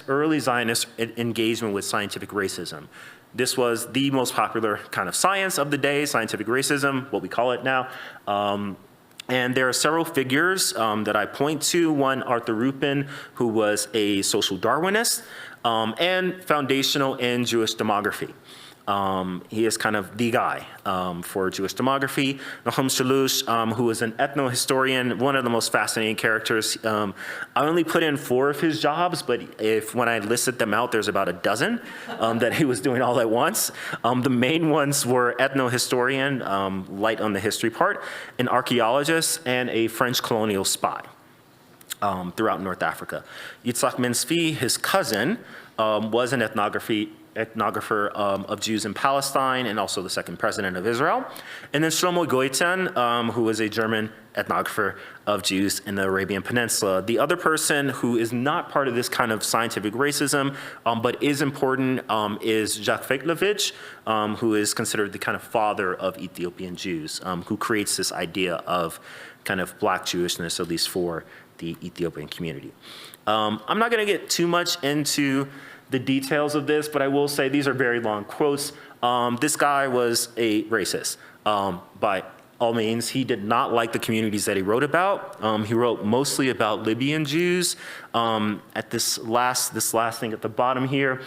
early Zionist engagement with scientific racism. This was the most popular kind of science of the day, scientific racism, what we call it now. And there are several figures that I point to. One, Arthur Rupin, who was a social Darwinist and foundational in Jewish demography. He is kind of the guy for Jewish demography. Nahum Shalush, who is an ethno-historian, one of the most fascinating characters. I only put in 4 of his jobs, but when I listed them out, there's about a dozen that he was doing all at once. The main ones were ethno-historian, light on the history part, an archaeologist, and a French colonial spy throughout North Africa. Yitzhak Menzvi, his cousin, was an ethnographer of Jews in Palestine and also the second president of Israel. And then Shlomo Goiten, who was a German ethnographer of Jews in the Arabian Peninsula. The other person who is not part of this kind of scientific racism, but is important, is Jacques Feitlevich, who is considered the kind of father of Ethiopian Jews, who creates this idea of kind of Black Jewishness, at least for the Ethiopian community. I'm not going to get too much into the details of this, but I will say these are very long quotes. This guy was a racist by all means. He did not like the communities that he wrote about. He wrote mostly about Libyan Jews. At this last thing at the bottom here,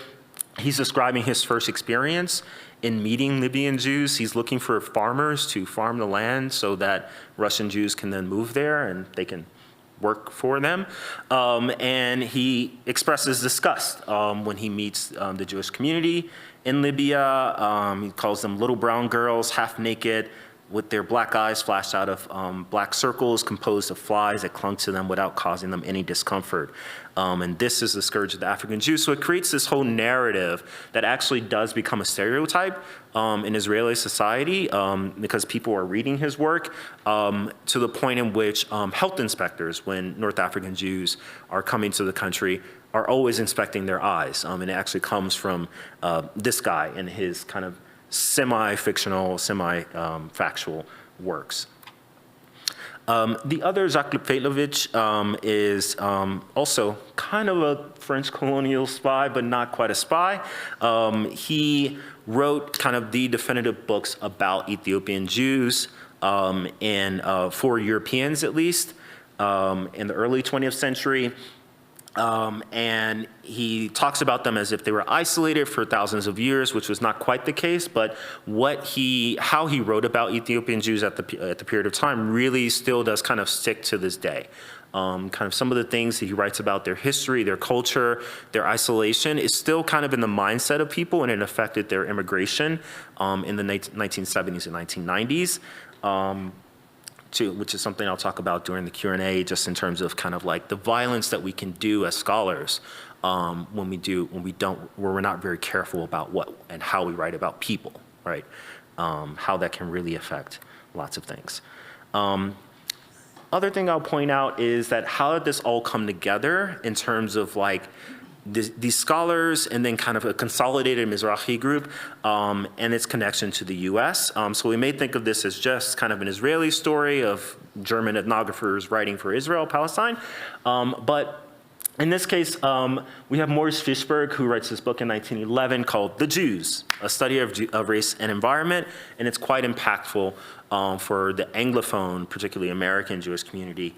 he's describing his first experience in meeting Libyan Jews. He's looking for farmers to farm the land so that Russian Jews can then move there and they can work for them. And he expresses disgust when he meets the Jewish community in Libya. He calls them little brown girls, half naked, with their black eyes flashed out of black circles composed of flies that clung to them without causing them any discomfort. And this is the scourge of the African Jew. So it creates this whole narrative that actually does become a stereotype in Israeli society because people are reading his work to the point in which health inspectors, when North African Jews are coming to the country, are always inspecting their eyes. And it actually comes from this guy and his kind of semi-fictional, semi-factual works. The other, Jacques Feitlevich, is also kind of a French colonial spy, but not quite a spy. He wrote kind of the definitive books about Ethiopian Jews for Europeans, at least, in the early 20th century. And he talks about them as if they were isolated for thousands of years, which was not quite the case, but how he wrote about Ethiopian Jews at the period of time really still does kind of stick to this day. Kind of some of the things that he writes about their history, their culture, their isolation is still kind of in the mindset of people, and it affected their immigration in the 1970s and 1990s. Which is something I'll talk about during the Q&A, just in terms of kind of like the violence that we can do as scholars when we're not very careful about what and how we write about people, right? How that can really affect lots of things. Other thing I'll point out is that how did this all come together in terms of like these scholars and then kind of a consolidated Mizrahi group and its connection to the US. So we may think of this as just kind of an Israeli story of German ethnographers writing for Israel, Palestine. But in this case, we have Maurice Fishberg, who writes this book in 1911 called The Jews, a study of race and environment, and it's quite impactful for the Anglophone, particularly American Jewish community,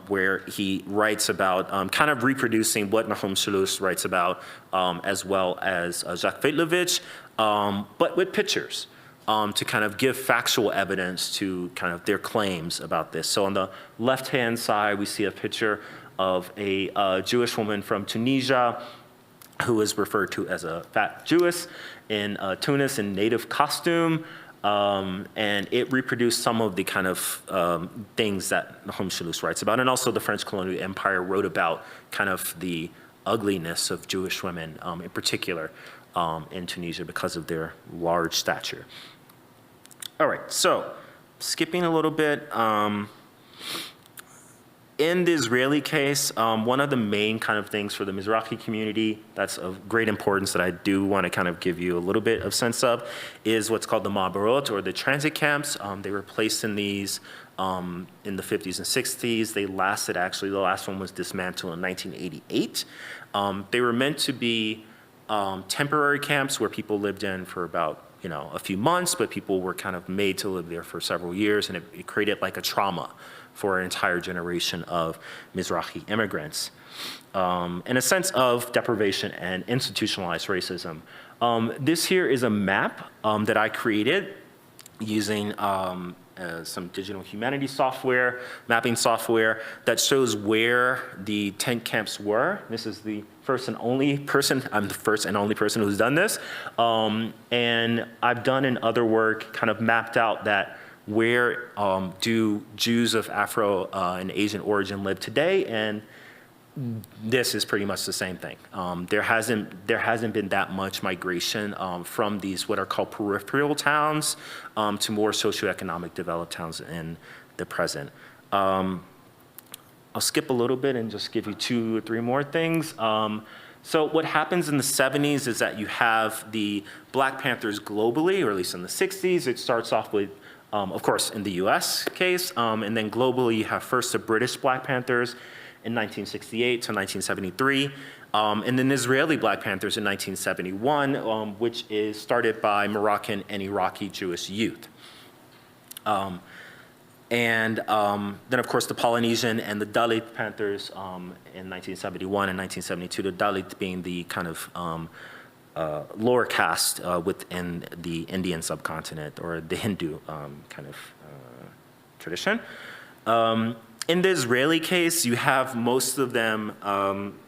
where he writes about kind of reproducing what Nahum Shalush writes about, as well as Jacques Feitlevich, but with pictures to kind of give factual evidence to kind of their claims about this. So on the left-hand side, we see a picture of a Jewish woman from Tunisia who is referred to as a fat Jewess in Tunis in native costume. And it reproduced some of the kind of things that Nahum Shalush writes about. And also the French colonial empire wrote about kind of the ugliness of Jewish women in particular in Tunisia because of their large stature. All right, so skipping a little bit. In the Israeli case, one of the main kind of things for the Mizrahi community that's of great importance that I do want to kind of give you a little bit of sense of is what's called the Ma'abarot, or the transit camps. They were placed in these in the 50s and 60s. They lasted, actually, the last one was dismantled in 1988. They were meant to be temporary camps where people lived in for about a few months, but people were kind of made to live there for several years, and it created like a trauma for an entire generation of Mizrahi immigrants. In a sense of deprivation and institutionalized racism. This here is a map that I created using some digital humanities software, mapping software that shows where the tent camps were. This is the first and only person, I'm the first and only person who's done this. And I've done in other work, kind of mapped out that where do Jews of Afro and Asian origin live today, and this is pretty much the same thing. There hasn't been that much migration from these what are called peripheral towns to more socioeconomic developed towns in the present. I'll skip a little bit and just give you 2 or 3 more things. So what happens in the 70s is that you have the Black Panthers globally, or at least in the 60s. It starts off with, of course, in the US case, and then globally you have first the British Black Panthers in 1968 to 1973, and then Israeli Black Panthers in 1971, which is started by Moroccan and Iraqi Jewish youth. And then, of course, the Polynesian and the Dalit Panthers in 1971 and 1972, the Dalit being the kind of lower caste within the Indian subcontinent, or the Hindu kind of tradition. In the Israeli case, you have most of them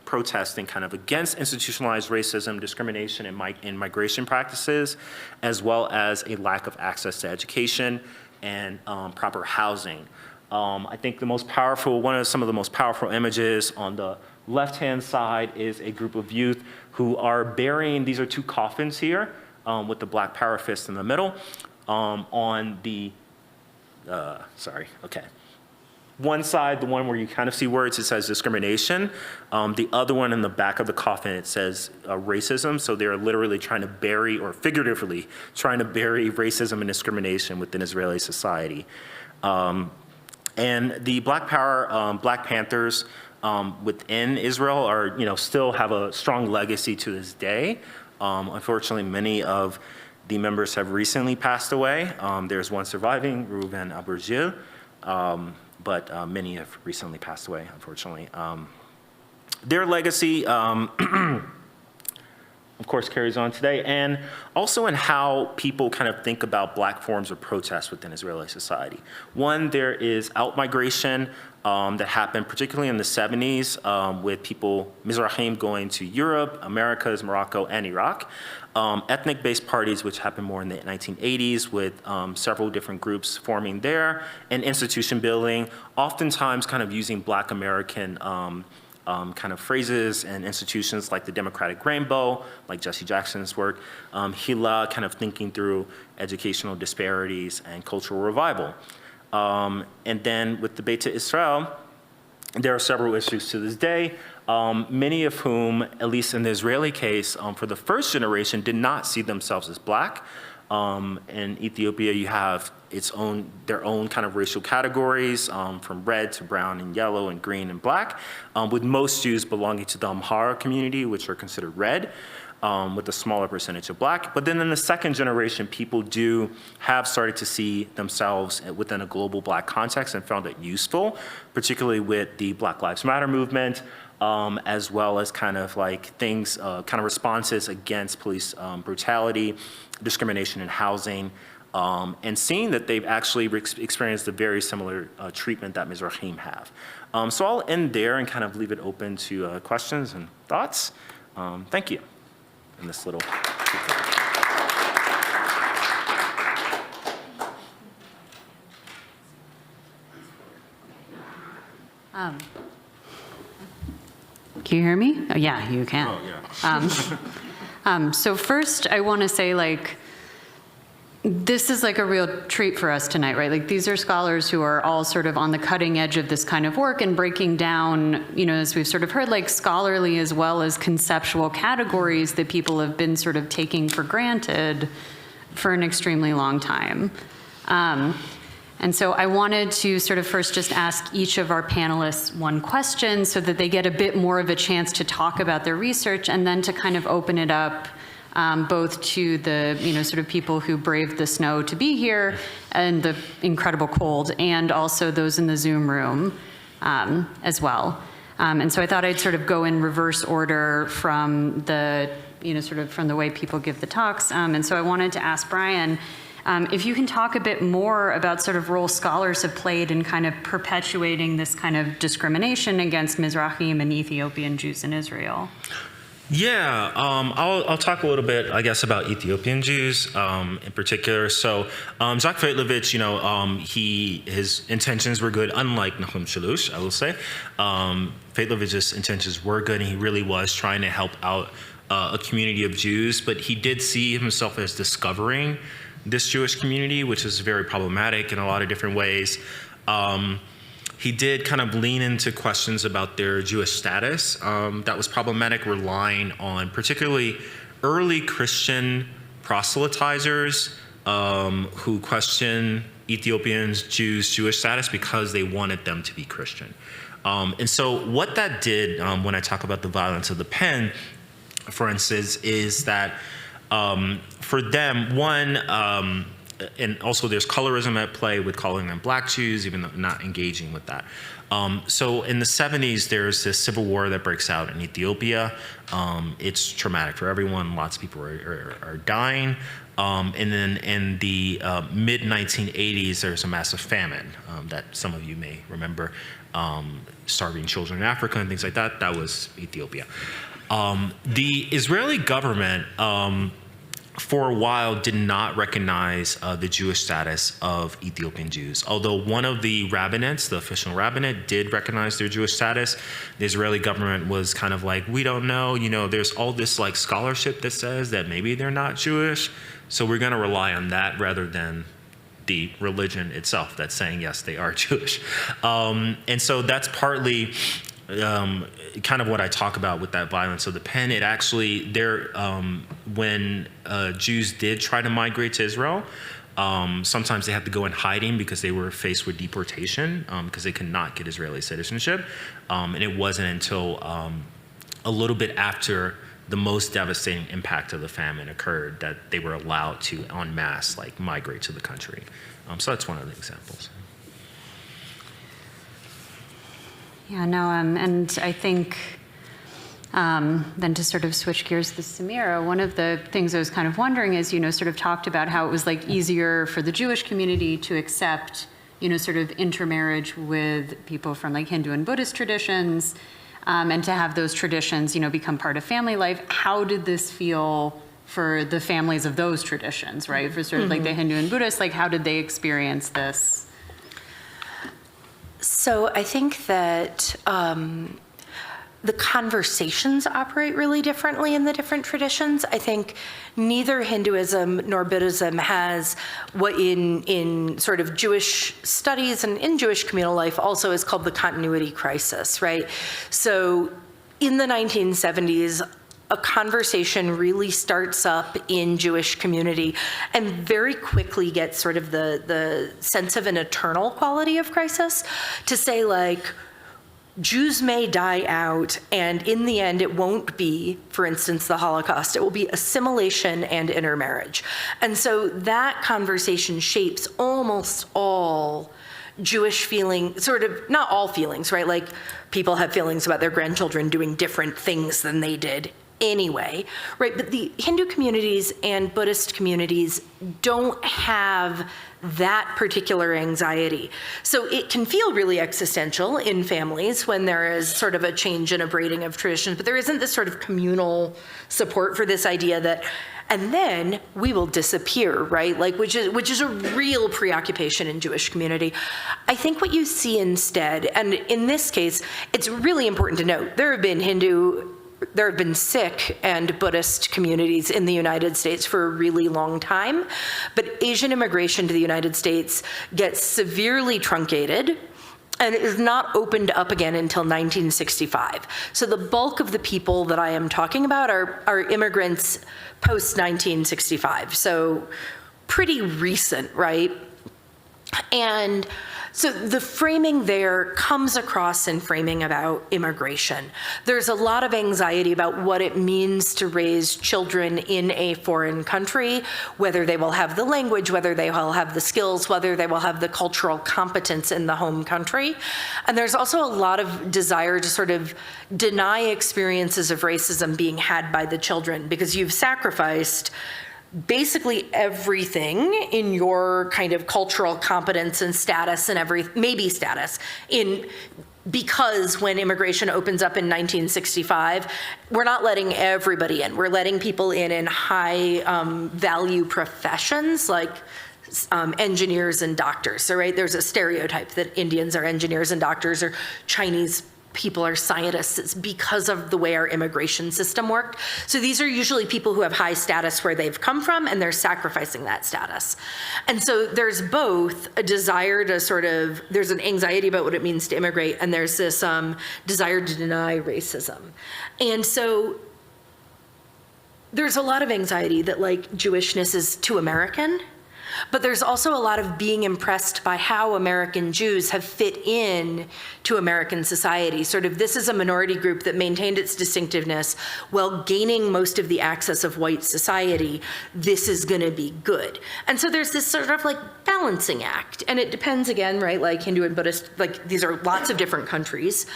protesting kind of against institutionalized racism, discrimination, and migration practices, as well as a lack of access to education and proper housing. I think the most powerful, some of the most powerful images on the left-hand side is a group of youth who are burying, these are 2 coffins here with the Black Power fist in the middle on the, one side, the one where you kind of see words, it says discrimination. The other one in the back of the coffin, it says racism. So they're literally trying to bury, or figuratively trying to bury, racism and discrimination within Israeli society. And the Black Power, Black Panthers within Israel are, still have a strong legacy to this day. Unfortunately, many of the members have recently passed away. There's one surviving, Reuven Abergil. But many have recently passed away, unfortunately. Their legacy, of course, carries on today, and also in how people kind of think about Black forms of protest within Israeli society. One, there is outmigration that happened particularly in the 70s with people, Mizrahim, going to Europe, Americas, Morocco, and Iraq. Ethnic-based parties, which happened more in the 1980s with several different groups forming there, and institution building, oftentimes kind of using Black American kind of phrases and institutions like the Democratic Rainbow, like Jesse Jackson's work, Hila, kind of thinking through educational disparities and cultural revival. And then with the Beta Israel, there are several issues to this day, many of whom, at least in the Israeli case, for the first generation, did not see themselves as Black. In Ethiopia, you have their own kind of racial categories, from red to brown and yellow and green and Black, with most Jews belonging to the Amhara community, which are considered red, with a smaller percentage of Black. But then in the second generation, people have started to see themselves within a global Black context and found it useful, particularly with the Black Lives Matter movement, as well as kind of like things, kind of responses against police brutality, discrimination in housing, and seeing that they've actually experienced a very similar treatment that Mizrahim have. So I'll end there and kind of leave it open to questions and thoughts. Thank you. In this little. Can you hear me? Oh, yeah, you can. Oh, yeah. So first, I want to say, this is like a real treat for us tonight, right? Like, these are scholars who are all sort of on the cutting edge of this kind of work and breaking down, as we've sort of heard, like scholarly as well as conceptual categories that people have been sort of taking for granted for an extremely long time. And so I wanted to sort of first just ask each of our panelists one question so that they get a bit more of a chance to talk about their research, and then to kind of open it up both to the, sort of people who braved the snow to be here and the incredible cold, and also those in the Zoom room as well. And so I thought I'd sort of go in reverse order from the, sort of from the way people give the talks. And so I wanted to ask Bryan, if you can talk a bit more about sort of role scholars have played in kind of perpetuating this kind of discrimination against Mizrahim and Ethiopian Jews in Israel. Yeah, I'll talk a little bit, I guess, about Ethiopian Jews in particular. So Jacques Feitlowitz, his intentions were good, unlike Nahum Shalush, I will say. Feitlowitz's intentions were good, and he really was trying to help out a community of Jews, but he did see himself as discovering this Jewish community, which is very problematic in a lot of different ways. He did kind of lean into questions about their Jewish status that was problematic, relying on particularly early Christian proselytizers who questioned Ethiopians, Jews' Jewish status because they wanted them to be Christian. And so what that did, when I talk about the violence of the pen, for instance, is that for them, one, and also there's colorism at play with calling them black Jews, even though not engaging with that. So in the 70s, there's this civil war that breaks out in Ethiopia. It's traumatic for everyone. Lots of people are dying. And then in the mid-1980s, there's a massive famine that some of you may remember, starving children in Africa and things like that. That was Ethiopia. The Israeli government, for a while, did not recognize the Jewish status of Ethiopian Jews. Although one of the rabbinates, the official rabbinate, did recognize their Jewish status, the Israeli government was kind of like, we don't know, there's all this like scholarship that says that maybe they're not Jewish, so we're going to rely on that rather than the religion itself that's saying, yes, they are Jewish. And so that's partly kind of what I talk about with that violence of the pen. It actually, when Jews did try to migrate to Israel, sometimes they had to go in hiding because they were faced with deportation because they could not get Israeli citizenship. And it wasn't until a little bit after the most devastating impact of the famine occurred that they were allowed to en masse migrate to the country. So that's one of the examples. Yeah, no, and I think then to sort of switch gears to Samira, one of the things I was kind of wondering is, sort of talked about how it was easier for the Jewish community to accept, sort of intermarriage with people from Hindu and Buddhist traditions, and to have those traditions, become part of family life. How did this feel for the families of those traditions, right? For sort of the Hindu and Buddhist, how did they experience this? So I think that the conversations operate really differently in the different traditions. I think neither Hinduism nor Buddhism has what in sort of Jewish studies and in Jewish communal life also is called the continuity crisis, right? So in the 1970s, a conversation really starts up in Jewish community and very quickly gets sort of the sense of an eternal quality of crisis to say Jews may die out, and in the end it won't be, for instance, the Holocaust. It will be assimilation and intermarriage. And so that conversation shapes almost all Jewish feeling, sort of, not all feelings, right? People have feelings about their grandchildren doing different things than they did anyway, right? But the Hindu communities and Buddhist communities don't have that particular anxiety. So it can feel really existential in families when there is sort of a change and a braiding of traditions, but there isn't this sort of communal support for this idea that, and then we will disappear, right? Which is a real preoccupation in Jewish community. I think what you see instead, and in this case, it's really important to note, there have been Sikh and Buddhist communities in the United States for a really long time, but Asian immigration to the United States gets severely truncated and is not opened up again until 1965. So the bulk of the people that I am talking about are immigrants post-1965, so pretty recent, right? And So the framing there comes across in framing about immigration. There's a lot of anxiety about what it means to raise children in a foreign country, whether they will have the language, whether they will have the skills, whether they will have the cultural competence in the home country. And there's also a lot of desire to sort of deny experiences of racism being had by the children, because you've sacrificed basically everything in your kind of cultural competence and status and maybe status because when immigration opens up in 1965, we're not letting everybody in. We're letting people in high value professions like engineers and doctors. So, right, there's a stereotype that Indians are engineers and doctors, or Chinese people are scientists. It's because of the way our immigration system worked. So these are usually people who have high status where they've come from, and they're sacrificing that status. And so there's both a desire to there's an anxiety about what it means to immigrate, and there's this desire to deny racism. And so there's a lot of anxiety that like Jewishness is too American. But there's also a lot of being impressed by how American Jews have fit in to American society. Sort of, this is a minority group that maintained its distinctiveness while gaining most of the access of white society. This is going to be good. And so there's this sort of like balancing act. And it depends again, right? Like Hindu and Buddhist, like these are lots of different countries.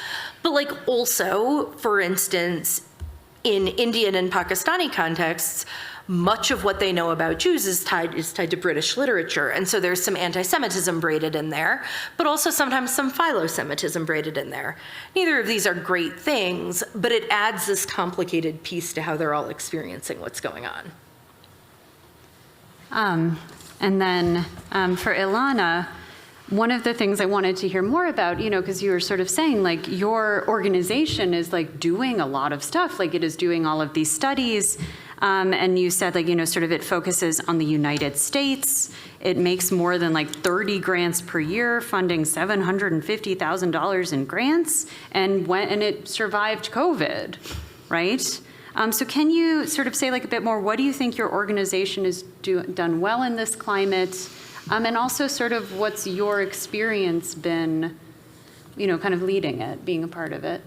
But like also, for instance, in Indian and Pakistani contexts, much of what they know about Jews is tied to British literature. And so there's some anti-Semitism braided in there, but also sometimes some philo-Semitism braided in there. Neither of these are great things, but it adds this complicated piece to how they're all experiencing what's going on. And then for Ilana, one of the things I wanted to hear more about, because you were sort of saying like your organization is like doing a lot of stuff, like it is doing all of these studies. And you said like, sort of it focuses on the United States. It makes more than like 30 grants per year, funding $750,000 in grants, and it survived COVID, right? So can you sort of say like a bit more, what do you think your organization has done well in this climate? And also sort of what's your experience been, kind of leading it, being a part of it?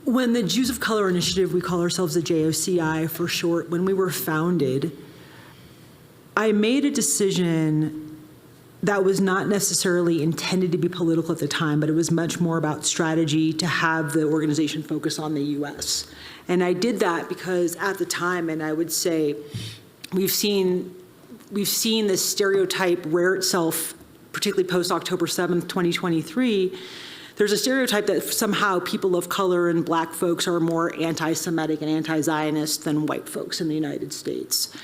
When the Jews of Color Initiative, we call ourselves the JOCI for short, when we were founded, I made a decision that was not necessarily intended to be political at the time, but it was much more about strategy to have the organization focus on the US. And I did that because at the time, and I would say, we've seen this stereotype rear itself, particularly post-October 7th, 2023, there's a stereotype that somehow people of color and black folks are more anti-Semitic and anti-Zionist than white folks in the United States.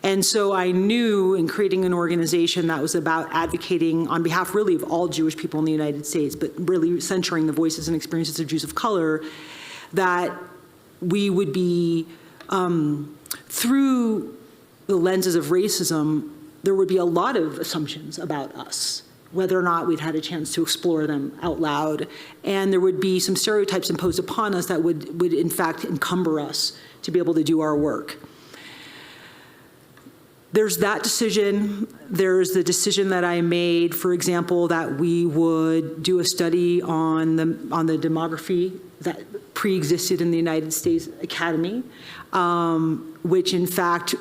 And so I knew in creating an organization that was about advocating on behalf really of all Jewish people in the United States, but really centering the voices and experiences of Jews of color, that we would be, through the lenses of racism, there would be a lot of assumptions about us, whether or not we'd had a chance to explore them out loud. And there would be some stereotypes imposed upon us that would in fact encumber us to be able to do our work. There's that decision. There's the decision that I made, for example, that we would do a study on the demography that pre-existed in the United States Academy, which in fact,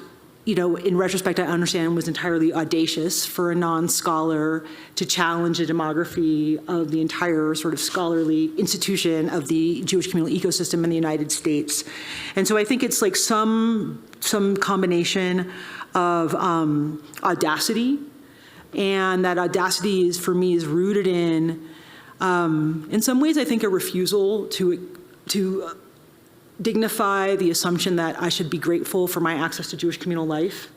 in retrospect, I understand was entirely audacious for a non-scholar to challenge the demography of the entire sort of scholarly institution of the Jewish communal ecosystem in the United States. And so I think it's like some combination of audacity, and that audacity is, for me, is rooted in some ways, I think, a refusal to dignify the assumption that I should be grateful for my access to Jewish communal life,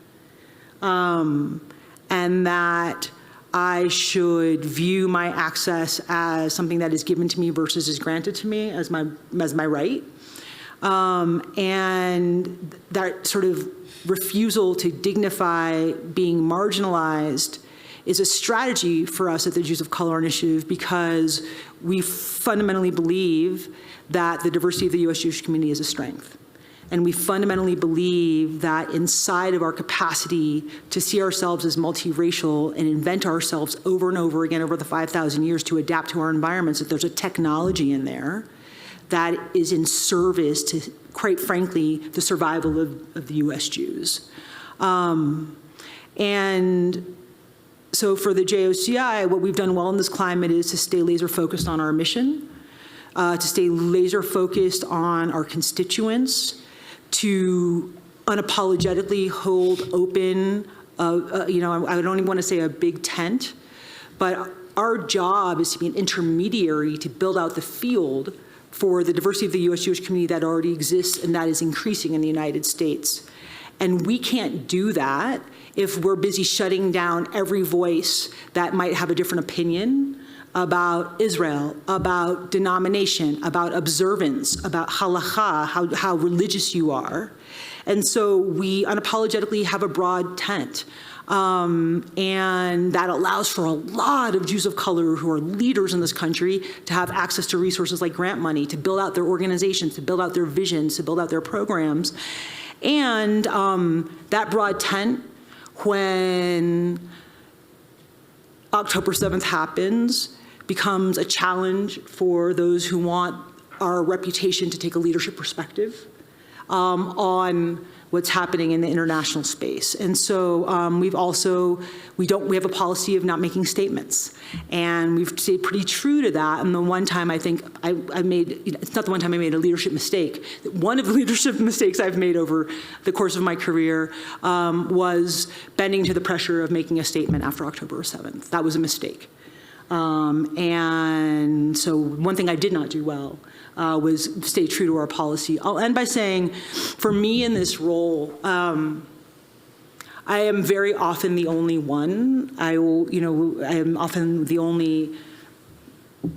and that I should view my access as something that is given to me versus is granted to me as my right. And that sort of refusal to dignify being marginalized is a strategy for us at the Jews of Color Initiative, because we fundamentally believe that the diversity of the U.S. Jewish community is a strength. And we fundamentally believe that inside of our capacity to see ourselves as multiracial and invent ourselves over and over again over the 5,000 years to adapt to our environments, that there's a technology in there that is in service to, quite frankly, the survival of the US Jews. And so for the JOCI, what we've done well in this climate is to stay laser focused on our mission, to stay laser focused on our constituents, to unapologetically hold open, I don't even want to say a big tent, but our job is to be an intermediary to build out the field for the diversity of the US Jewish community that already exists and that is increasing in the United States. And we can't do that if we're busy shutting down every voice that might have a different opinion about Israel, about denomination, about observance, about halakha, how religious you are. And so we unapologetically have a broad tent. And that allows for a lot of Jews of color who are leaders in this country to have access to resources like grant money, to build out their organizations, to build out their visions, to build out their programs. And that broad tent, when October 7th happens, becomes a challenge for those who want our reputation to take a leadership perspective on what's happening in the international space. And so we have a policy of not making statements. And we've stayed pretty true to that. And the one time I think I made, it's not the one time I made a leadership mistake. One of the leadership mistakes I've made over the course of my career was bending to the pressure of making a statement after October 7th. That was a mistake. And so one thing I did not do well was stay true to our policy. I'll end by saying, for me in this role, I am very often the only one. I am often the only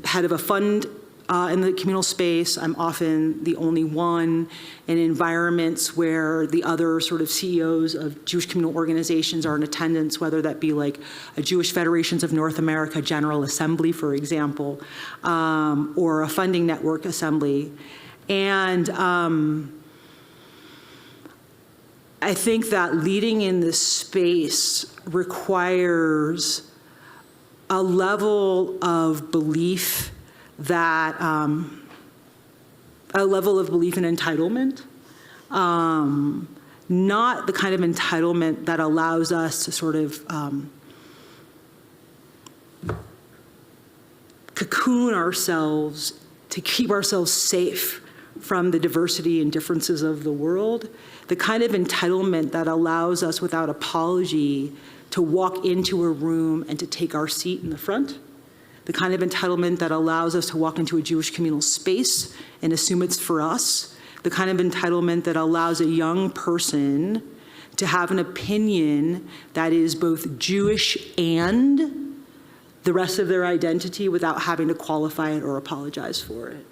head of a fund in the communal space. I'm often the only one in environments where the other sort of CEOs of Jewish communal organizations are in attendance, whether that be like a Jewish Federations of North America General Assembly, for example, or a funding network assembly. And I think that leading in this space requires a level of belief that a level of belief in entitlement, not the kind of entitlement that allows us to sort of cocoon ourselves, to keep ourselves safe from the diversity and differences of the world, the kind of entitlement that allows us without apology to walk into a room and to take our seat in the front, the kind of entitlement that allows us to walk into a Jewish communal space and assume it's for us, the kind of entitlement that allows a young person to have an opinion that is both Jewish and the rest of their identity without having to qualify it or apologize for it.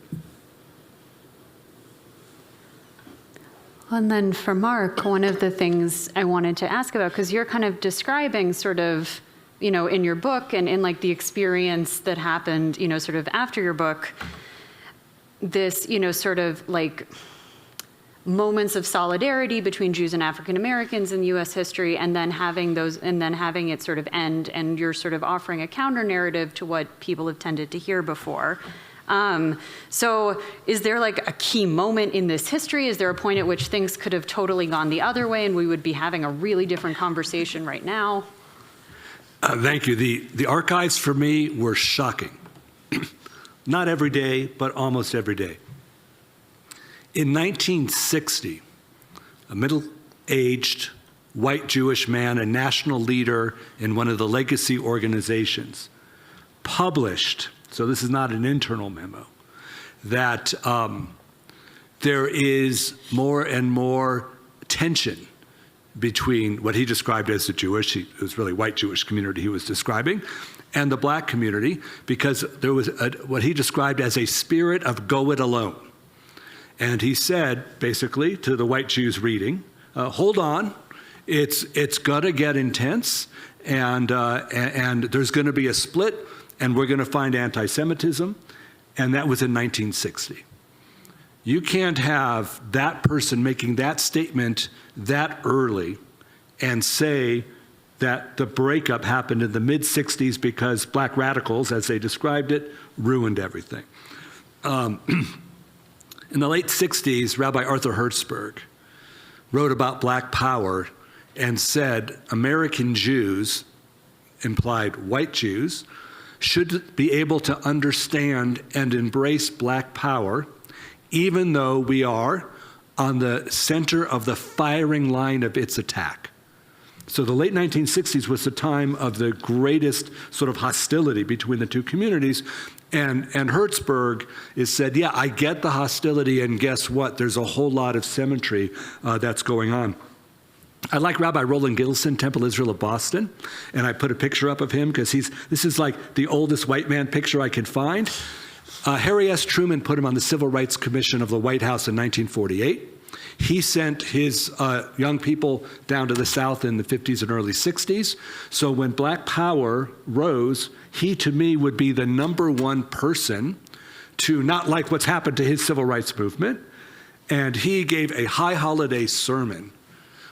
And then for Marc, one of the things I wanted to ask about, because you're kind of describing sort of, in your book and in like the experience that happened, sort of after your book, this, sort of like moments of solidarity between Jews and African Americans in US history, and then having it sort of end, and you're sort of offering a counter narrative to what people have tended to hear before. So is there like a key moment in this history? Is there a point at which things could have totally gone the other way and we would be having a really different conversation right now? Thank you. The archives for me were shocking. Not every day, but almost every day. In 1960, a middle-aged white Jewish man, a national leader in one of the legacy organizations, published, so this is not an internal memo, that there is more and more tension between what he described as the Jewish, it was really white Jewish community he was describing, and the black community, because there was what he described as a spirit of go it alone. And he said, basically, to the white Jews reading, hold on, it's gonna get intense, and there's gonna be a split, and we're gonna find anti-Semitism, and that was in 1960. You can't have that person making that statement that early and say that the breakup happened in the mid-'60s because black radicals, as they described it, ruined everything. In the late 60s, Rabbi Arthur Hertzberg wrote about black power and said American Jews, implied white Jews, should be able to understand and embrace black power, even though we are on the center of the firing line of its attack. So the late 1960s was the time of the greatest sort of hostility between the two communities. And Hertzberg is said, yeah, I get the hostility, and guess what? There's a whole lot of symmetry that's going on. I like Rabbi Roland Gilson, Temple Israel of Boston, and I put a picture up of him because this is like the oldest white man picture I could find. Harry S. Truman put him on the Civil Rights Commission of the White House in 1948. He sent his young people down to the South in the 50s and early 60s. So when black power rose, he, to me, would be the number one person to not like what's happened to his civil rights movement. And he gave a high holiday sermon,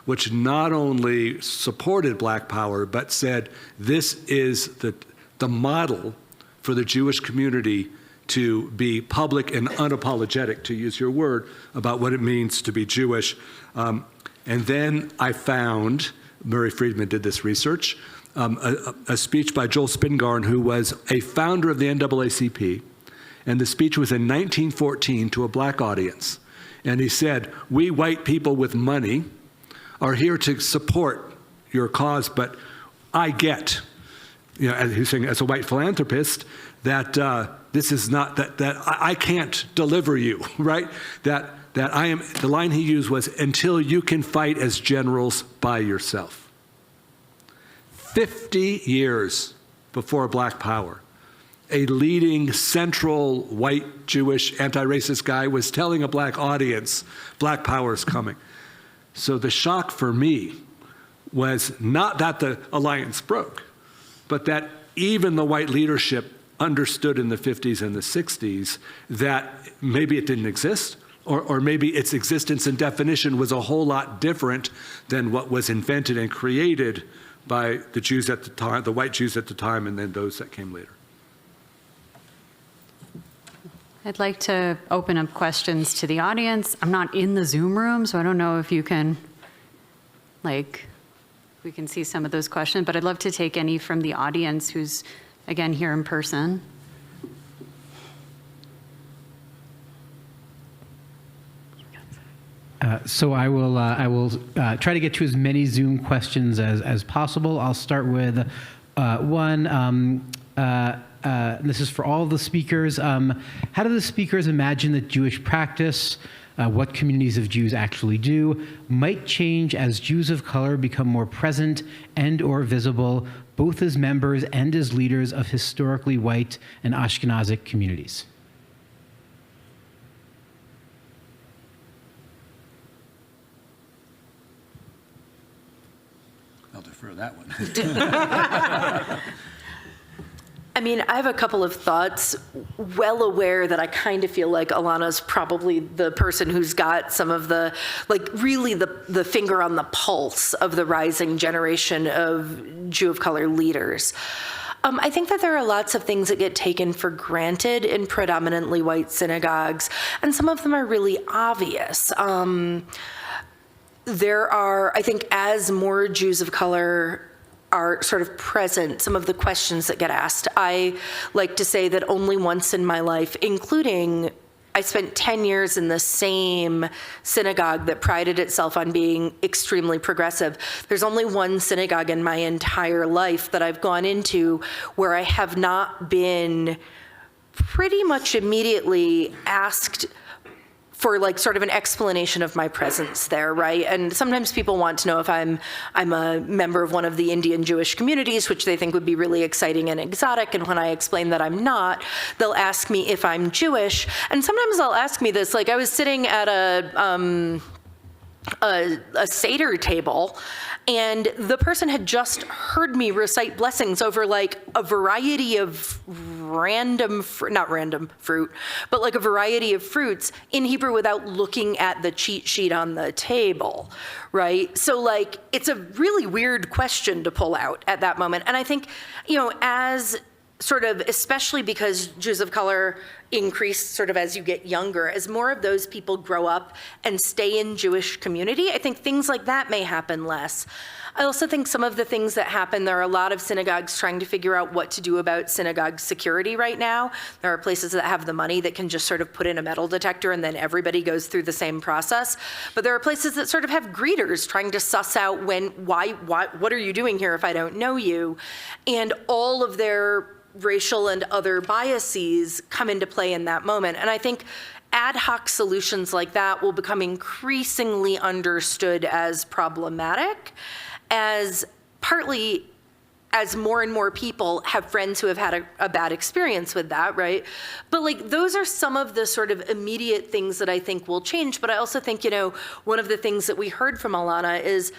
which not only supported black power, but said this is the model for the Jewish community to be public and unapologetic, to use your word, about what it means to be Jewish. And then I found, Murray Friedman did this research, a speech by Joel Spingarn, who was a founder of the NAACP. And the speech was in 1914 to a black audience. And he said, we white people with money are here to support your cause, but I get, as he's saying, as a white philanthropist, that this is not, that I can't deliver you, right? That I am, the line he used was, until you can fight as generals by yourself. 50 years before Black Power, a leading central white Jewish anti-racist guy was telling a black audience, Black Power is coming. So the shock for me was not that the alliance broke, but that even the white leadership understood in the 50s and the 60s that maybe it didn't exist, or maybe its existence and definition was a whole lot different than what was invented and created by the Jews at the time, the white Jews at the time, and then those that came later. I'd like to open up questions to the audience. I'm not in the Zoom room, so I don't know if you can, we can see some of those questions, but I'd love to take any from the audience who's, again, here in person. So I will try to get to as many Zoom questions as possible. I'll start with one. This is for all the speakers. How do the speakers imagine that Jewish practice, what communities of Jews actually do, might change as Jews of color become more present and or visible, both as members and as leaders of historically white and Ashkenazic communities? I'll defer that one. I mean, I have a couple of thoughts, well aware that I kind of feel like Ilana's probably the person who's got some of the, really the finger on the pulse of the rising generation of Jew of color leaders. I think that there are lots of things that get taken for granted in predominantly white synagogues, and some of them are really obvious. There are, I think, as more Jews of color are sort of present, some of the questions that get asked. I like to say that only once in my life, including I spent 10 years in the same synagogue that prided itself on being extremely progressive. There's only one synagogue in my entire life that I've gone into where I have not been pretty much immediately asked for sort of an explanation of my presence there, right? And sometimes people want to know if I'm a member of one of the Indian Jewish communities, which they think would be really exciting and exotic. And when I explain that I'm not, they'll ask me if I'm Jewish. And sometimes they'll ask me this, I was sitting at a Seder table, And the person had just heard me recite blessings over like a variety of not random fruit, but like a variety of fruits in Hebrew without looking at the cheat sheet on the table, right? So like, it's a really weird question to pull out at that moment. And I think, as sort of, especially because Jews of color increase sort of as you get younger, as more of those people grow up and stay in Jewish community, I think things like that may happen less. I also think some of the things that happen, there are a lot of synagogues trying to figure out what to do about synagogue security right now. There are places that have the money that can just sort of put in a metal detector and then everybody goes through the same process. But there are places that sort of have greeters trying to suss out what are you doing here if I don't know you? And all of their racial and other biases come into play in that moment. And I think ad hoc solutions like that will become increasingly understood as problematic, as partly as more and more people have friends who have had a bad experience with that, right? But like, those are some of the sort of immediate things that I think will change. But I also think, one of the things that we heard from Ilana is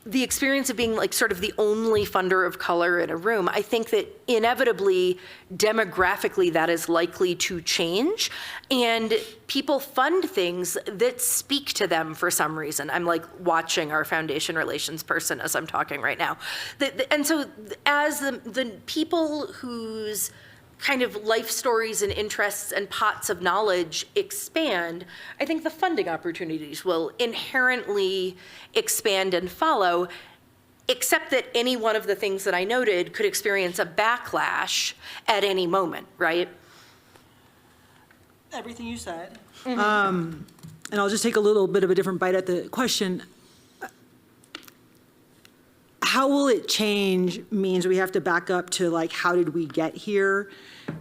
the experience of being like sort of the only funder of color in a room. I think that inevitably, demographically, that is likely to change. And people fund things that speak to them for some reason. I'm like watching our foundation relations person as I'm talking right now. And so as the people whose kind of life stories and interests and pots of knowledge expand, I think the funding opportunities will inherently expand and follow, except that any one of the things that I noted could experience a backlash at any moment, right? Everything you said. And I'll just take a little bit of a different bite at the question. How will it change means we have to back up to like, how did we get here?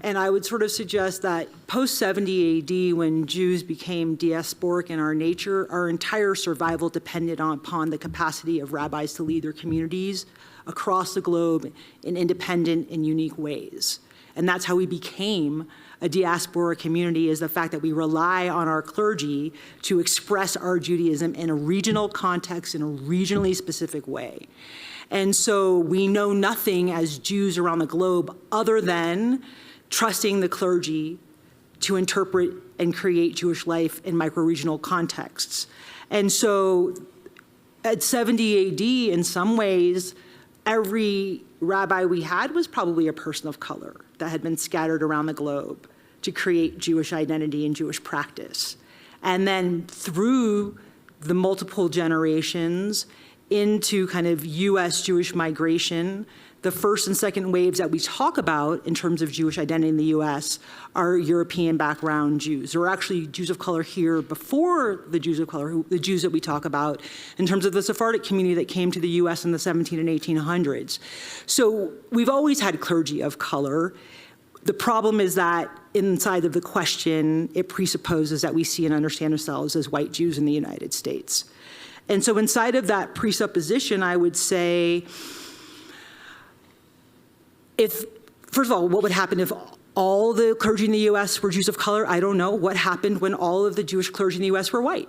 And I would sort of suggest that post 70 AD, when Jews became diasporic in our nature, our entire survival depended upon the capacity of rabbis to lead their communities across the globe in independent and unique ways. And that's how we became a diaspora community, is the fact that we rely on our clergy to express our Judaism in a regional context, in a regionally specific way. And so we know nothing as Jews around the globe other than trusting the clergy to interpret and create Jewish life in micro-regional contexts. And so at 70 AD, in some ways, every rabbi we had was probably a person of color that had been scattered around the globe to create Jewish identity and Jewish practice. And then through the multiple generations into kind of US Jewish migration, the first and second waves that we talk about in terms of Jewish identity in the US are European background Jews. There were actually Jews of color here before the Jews of color, the Jews that we talk about in terms of the Sephardic community that came to the US in the 17 and 1800s. So we've always had clergy of color. The problem is that inside of the question, it presupposes that we see and understand ourselves as white Jews in the United States. And so inside of that presupposition, I would say, first of all, what would happen if all the clergy in the US were Jews of color? I don't know. What happened when all of the Jewish clergy in the US were white?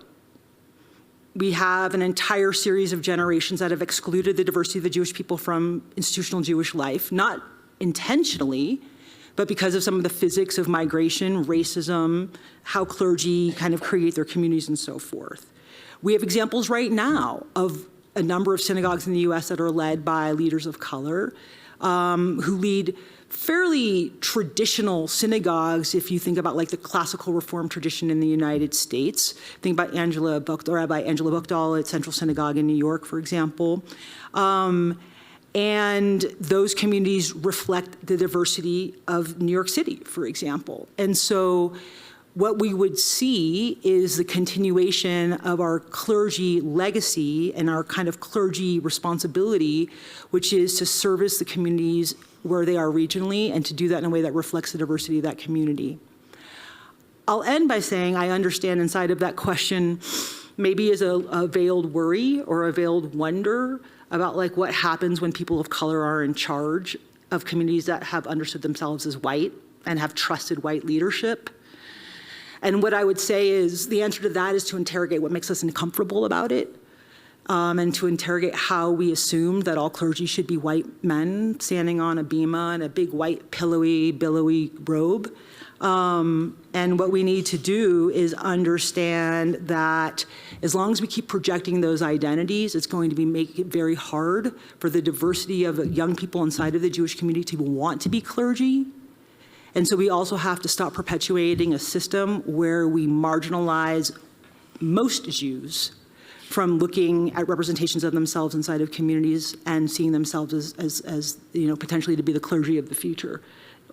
We have an entire series of generations that have excluded the diversity of the Jewish people from institutional Jewish life, not intentionally, but because of some of the physics of migration, racism, how clergy kind of create their communities and so forth. We have examples right now of a number of synagogues in the US that are led by leaders of color who lead fairly traditional synagogues. If you think about like the classical Reform tradition in the United States, think about Rabbi Angela Buchdahl at Central Synagogue in New York, for example. And those communities reflect the diversity of New York City, for example. And so what we would see is the continuation of our clergy legacy and our kind of clergy responsibility, which is to service the communities where they are regionally and to do that in a way that reflects the diversity of that community. I'll end by saying I understand inside of that question maybe is a veiled worry or a veiled wonder about like what happens when people of color are in charge of communities that have understood themselves as white and have trusted white leadership. And what I would say is the answer to that is to interrogate what makes us uncomfortable about it. and to interrogate how we assumed that all clergy should be white men standing on a bema in a big white pillowy, billowy robe. And what we need to do is understand that as long as we keep projecting those identities, it's going to make it very hard for the diversity of young people inside of the Jewish community to want to be clergy. And so we also have to stop perpetuating a system where we marginalize most Jews from looking at representations of themselves inside of communities and seeing themselves as potentially to be the clergy of the future.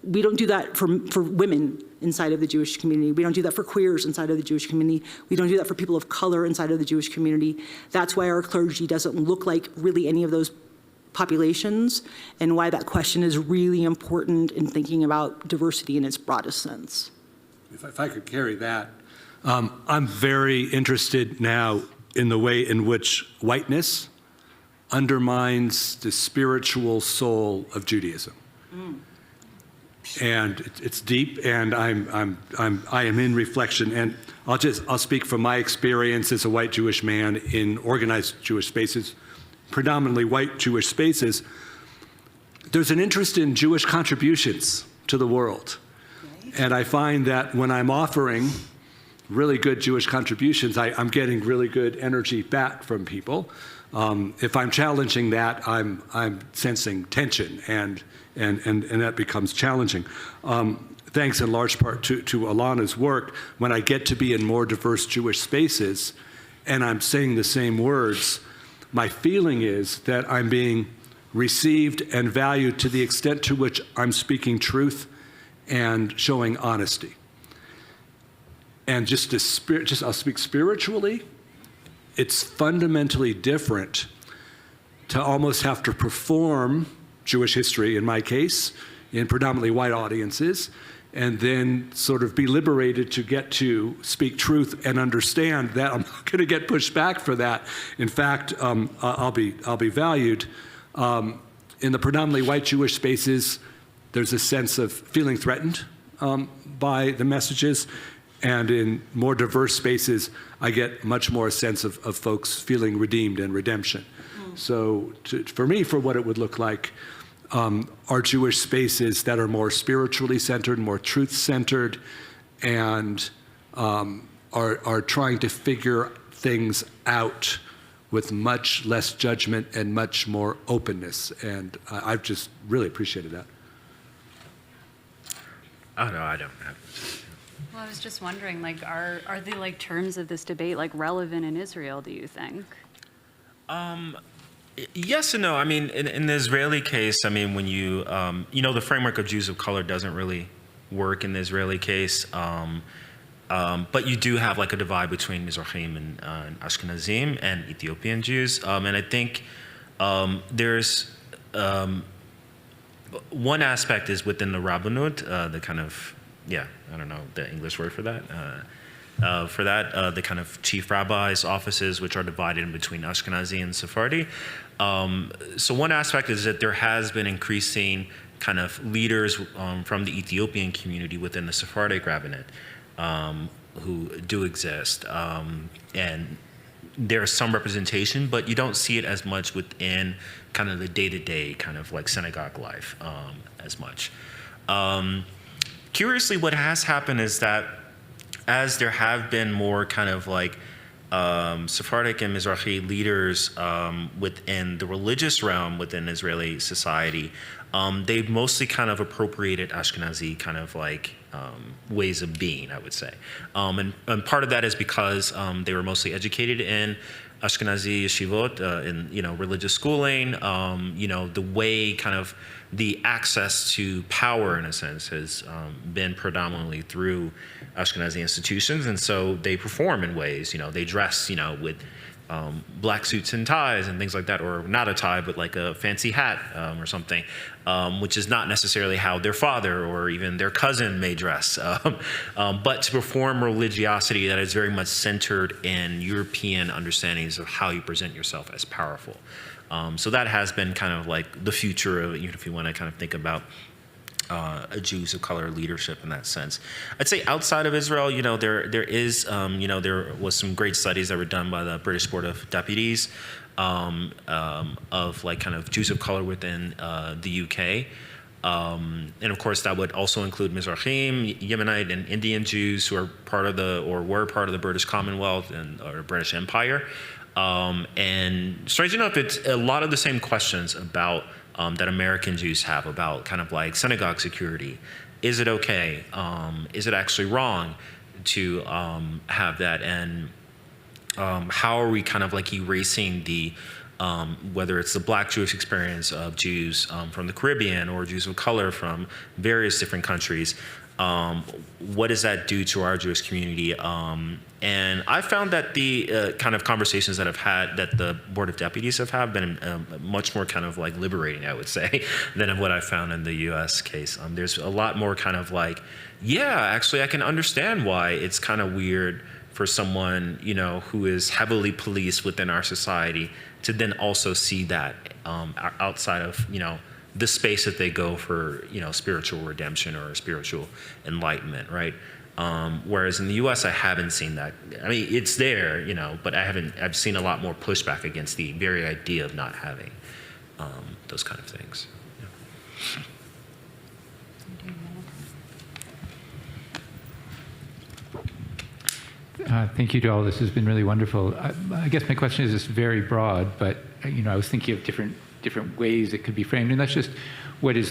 We don't do that for women inside of the Jewish community. We don't do that for queers inside of the Jewish community. We don't do that for people of color inside of the Jewish community. That's why our clergy doesn't look like really any of those populations, and why that question is really important in thinking about diversity in its broadest sense. If I could carry that, I'm very interested now in the way in which whiteness undermines the spiritual soul of Judaism. And it's deep, and I am in reflection, and I'll speak from my experience as a white Jewish man in organized Jewish spaces, predominantly white Jewish spaces. There's an interest in Jewish contributions to the world. And I find that when I'm offering really good Jewish contributions, I'm getting really good energy back from people. If I'm challenging that, I'm sensing tension, and that becomes challenging. Thanks in large part to Ilana's work, when I get to be in more diverse Jewish spaces and I'm saying the same words, my feeling is that I'm being received and valued to the extent to which I'm speaking truth and showing honesty. And I'll speak spiritually, it's fundamentally different to almost have to perform Jewish history, in my case, in predominantly white audiences, and then sort of be liberated to get to speak truth and understand that I'm not going to get pushed back for that. In fact, I'll be valued. In the predominantly white Jewish spaces, there's a sense of feeling threatened by the messages. And in more diverse spaces, I get much more a sense of folks feeling redeemed and redemption. So for me, for what it would look like, are Jewish spaces that are more spiritually centered, more truth-centered, and are trying to figure things out with much less judgment and much more openness. And I've just really appreciated that. Oh, no, I don't have. Well, I was just wondering, like, are the like terms of this debate like relevant in Israel, do you think? Yes and no. I mean, in the Israeli case, I mean, when you the framework of Jews of color doesn't really work in the Israeli case, but you do have like a divide between Mizrahim and Ashkenazim and Ethiopian Jews, and I think there's one aspect is within the Rabbanut, the kind of, I don't know the English word for that. The kind of chief rabbis' offices, which are divided in between Ashkenazi and Sephardi. So one aspect is that there has been increasing kind of leaders from the Ethiopian community within the Sephardic rabbinate who do exist. And there's some representation, but you don't see it as much within kind of the day-to-day kind of like synagogue life as much. Curiously, what has happened is that as there have been more kind of like Sephardic and Mizrahi leaders within the religious realm within Israeli society, they've mostly kind of appropriated Ashkenazi kind of like ways of being, I would say. And part of that is because they were mostly educated in Ashkenazi yeshivot, in religious schooling. The way kind of the access to power, in a sense, has been predominantly through Ashkenazi institutions, and so they perform in ways. They dress, with black suits and ties and things like that, or not a tie, but like a fancy hat or something, which is not necessarily how their father or even their cousin may dress. But to perform religiosity that is very much centered in European understandings of how you present yourself as powerful. So that has been kind of like the future of, if you want to kind of think about Jews of color leadership in that sense. I'd say outside of Israel, there is, there was some great studies that were done by the British Board of Deputies of like kind of Jews of color within the UK. And of course, that would also include Mizrahim, Yemenite, and Indian Jews who are were part of the British Commonwealth or British Empire. And strange enough, it's a lot of the same questions about that American Jews have about kind of like synagogue security. Is it okay? Is it actually wrong to have that? And how are we kind of like erasing the whether it's the Black Jewish experience of Jews from the Caribbean or Jews of color from various different countries? What does that do to our Jewish community? And I found that the kind of conversations that the Board of Deputies have had been much more kind of like liberating, I would say, than what I found in the U.S. case. There's a lot more kind of like, yeah, actually, I can understand why it's kind of weird for someone, who is heavily policed within our society to then also see that outside of, the space that they go for, spiritual redemption or spiritual enlightenment, right? Whereas in the U.S., I haven't seen that. I mean, it's there, but I've seen a lot more pushback against the very idea of not having those kind of things. Yeah. Thank you to all. This has been really wonderful. I guess my question is just very broad, but I was thinking of different ways it could be framed, and that's just what has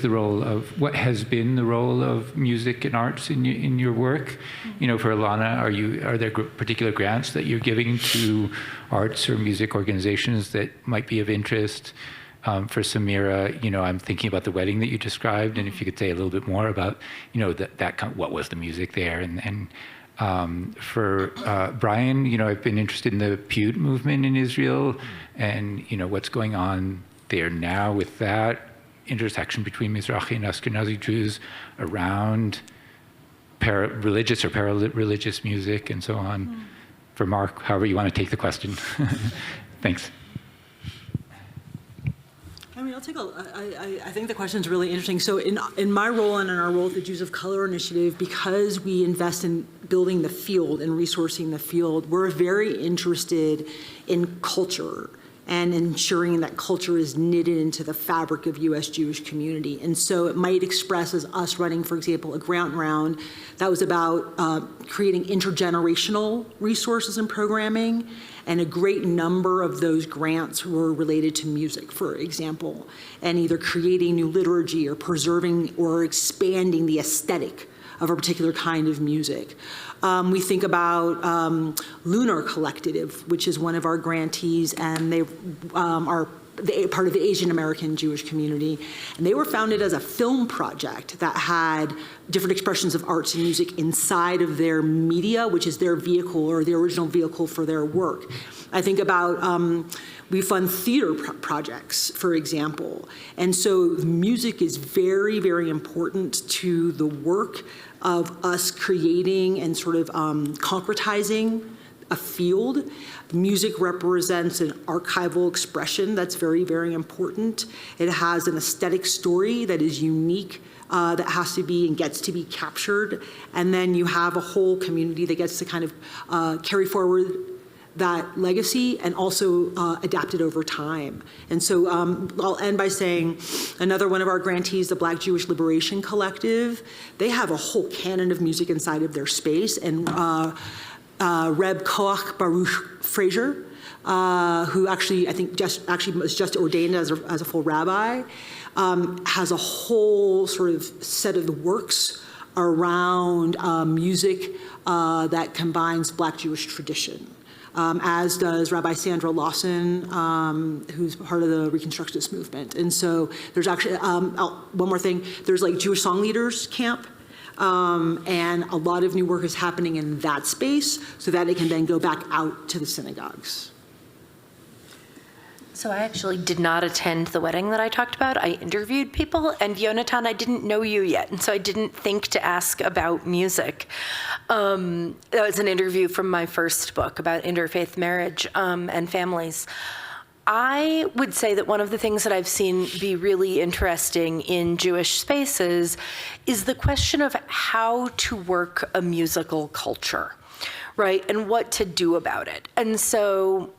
been the role of music and arts in your work? For Ilana, are there particular grants that you're giving to arts or music organizations that might be of interest? For Samira, I'm thinking about the wedding that you described, and if you could say a little bit more about, what was the music there, and for Bryan, I've been interested in the Pute movement in Israel, and what's going on there now with that intersection between Mizrahi and Ashkenazi Jews around religious or para-religious music and so on. For Marc, however you want to take the question. Thanks. I'll take I think the question is really interesting. So in my role and in our role at the Jews of Color Initiative, because we invest in building the field and resourcing the field, we're very interested in culture and ensuring that culture is knitted into the fabric of U.S. Jewish community. And so it might express as us running, for example, a grant round that was about creating intergenerational resources and programming, and a great number of those grants were related to music, for example, and either creating new liturgy or preserving or expanding the aesthetic of a particular kind of music. We think about Lunar Collective, which is one of our grantees, and they are part of the Asian American Jewish community. And they were founded as a film project that had different expressions of arts and music inside of their media, which is their vehicle or the original vehicle for their work. I think about, we fund theater projects, for example. And so music is very, very important to the work of us creating and sort of concretizing a field. Music represents an archival expression that's very, very important. It has an aesthetic story that is unique, that has to be and gets to be captured. And then you have a whole community that gets to kind of carry forward that legacy and also adapt it over time. And so I'll end by saying another one of our grantees, the Black Jewish Liberation Collective, they have a whole canon of music inside of their space. And Reb Koach Baruch Fraser, who actually I think was just ordained as a full rabbi, has a whole sort of set of works around music that combines Black Jewish tradition. As does Rabbi Sandra Lawson, who's part of the Reconstructionist movement. And so there's actually, one more thing, there's like Jewish Song Leaders Camp, and a lot of new work is happening in that space so that it can then go back out to the synagogues. So I actually did not attend the wedding that I talked about. I interviewed people, and Yonatan, I didn't know you yet, and so I didn't think to ask about music. That was an interview from my first book about interfaith marriage and families. I would say that one of the things that I've seen be really interesting in Jewish spaces is the question of how to work a musical culture, right? And what to do about it. And so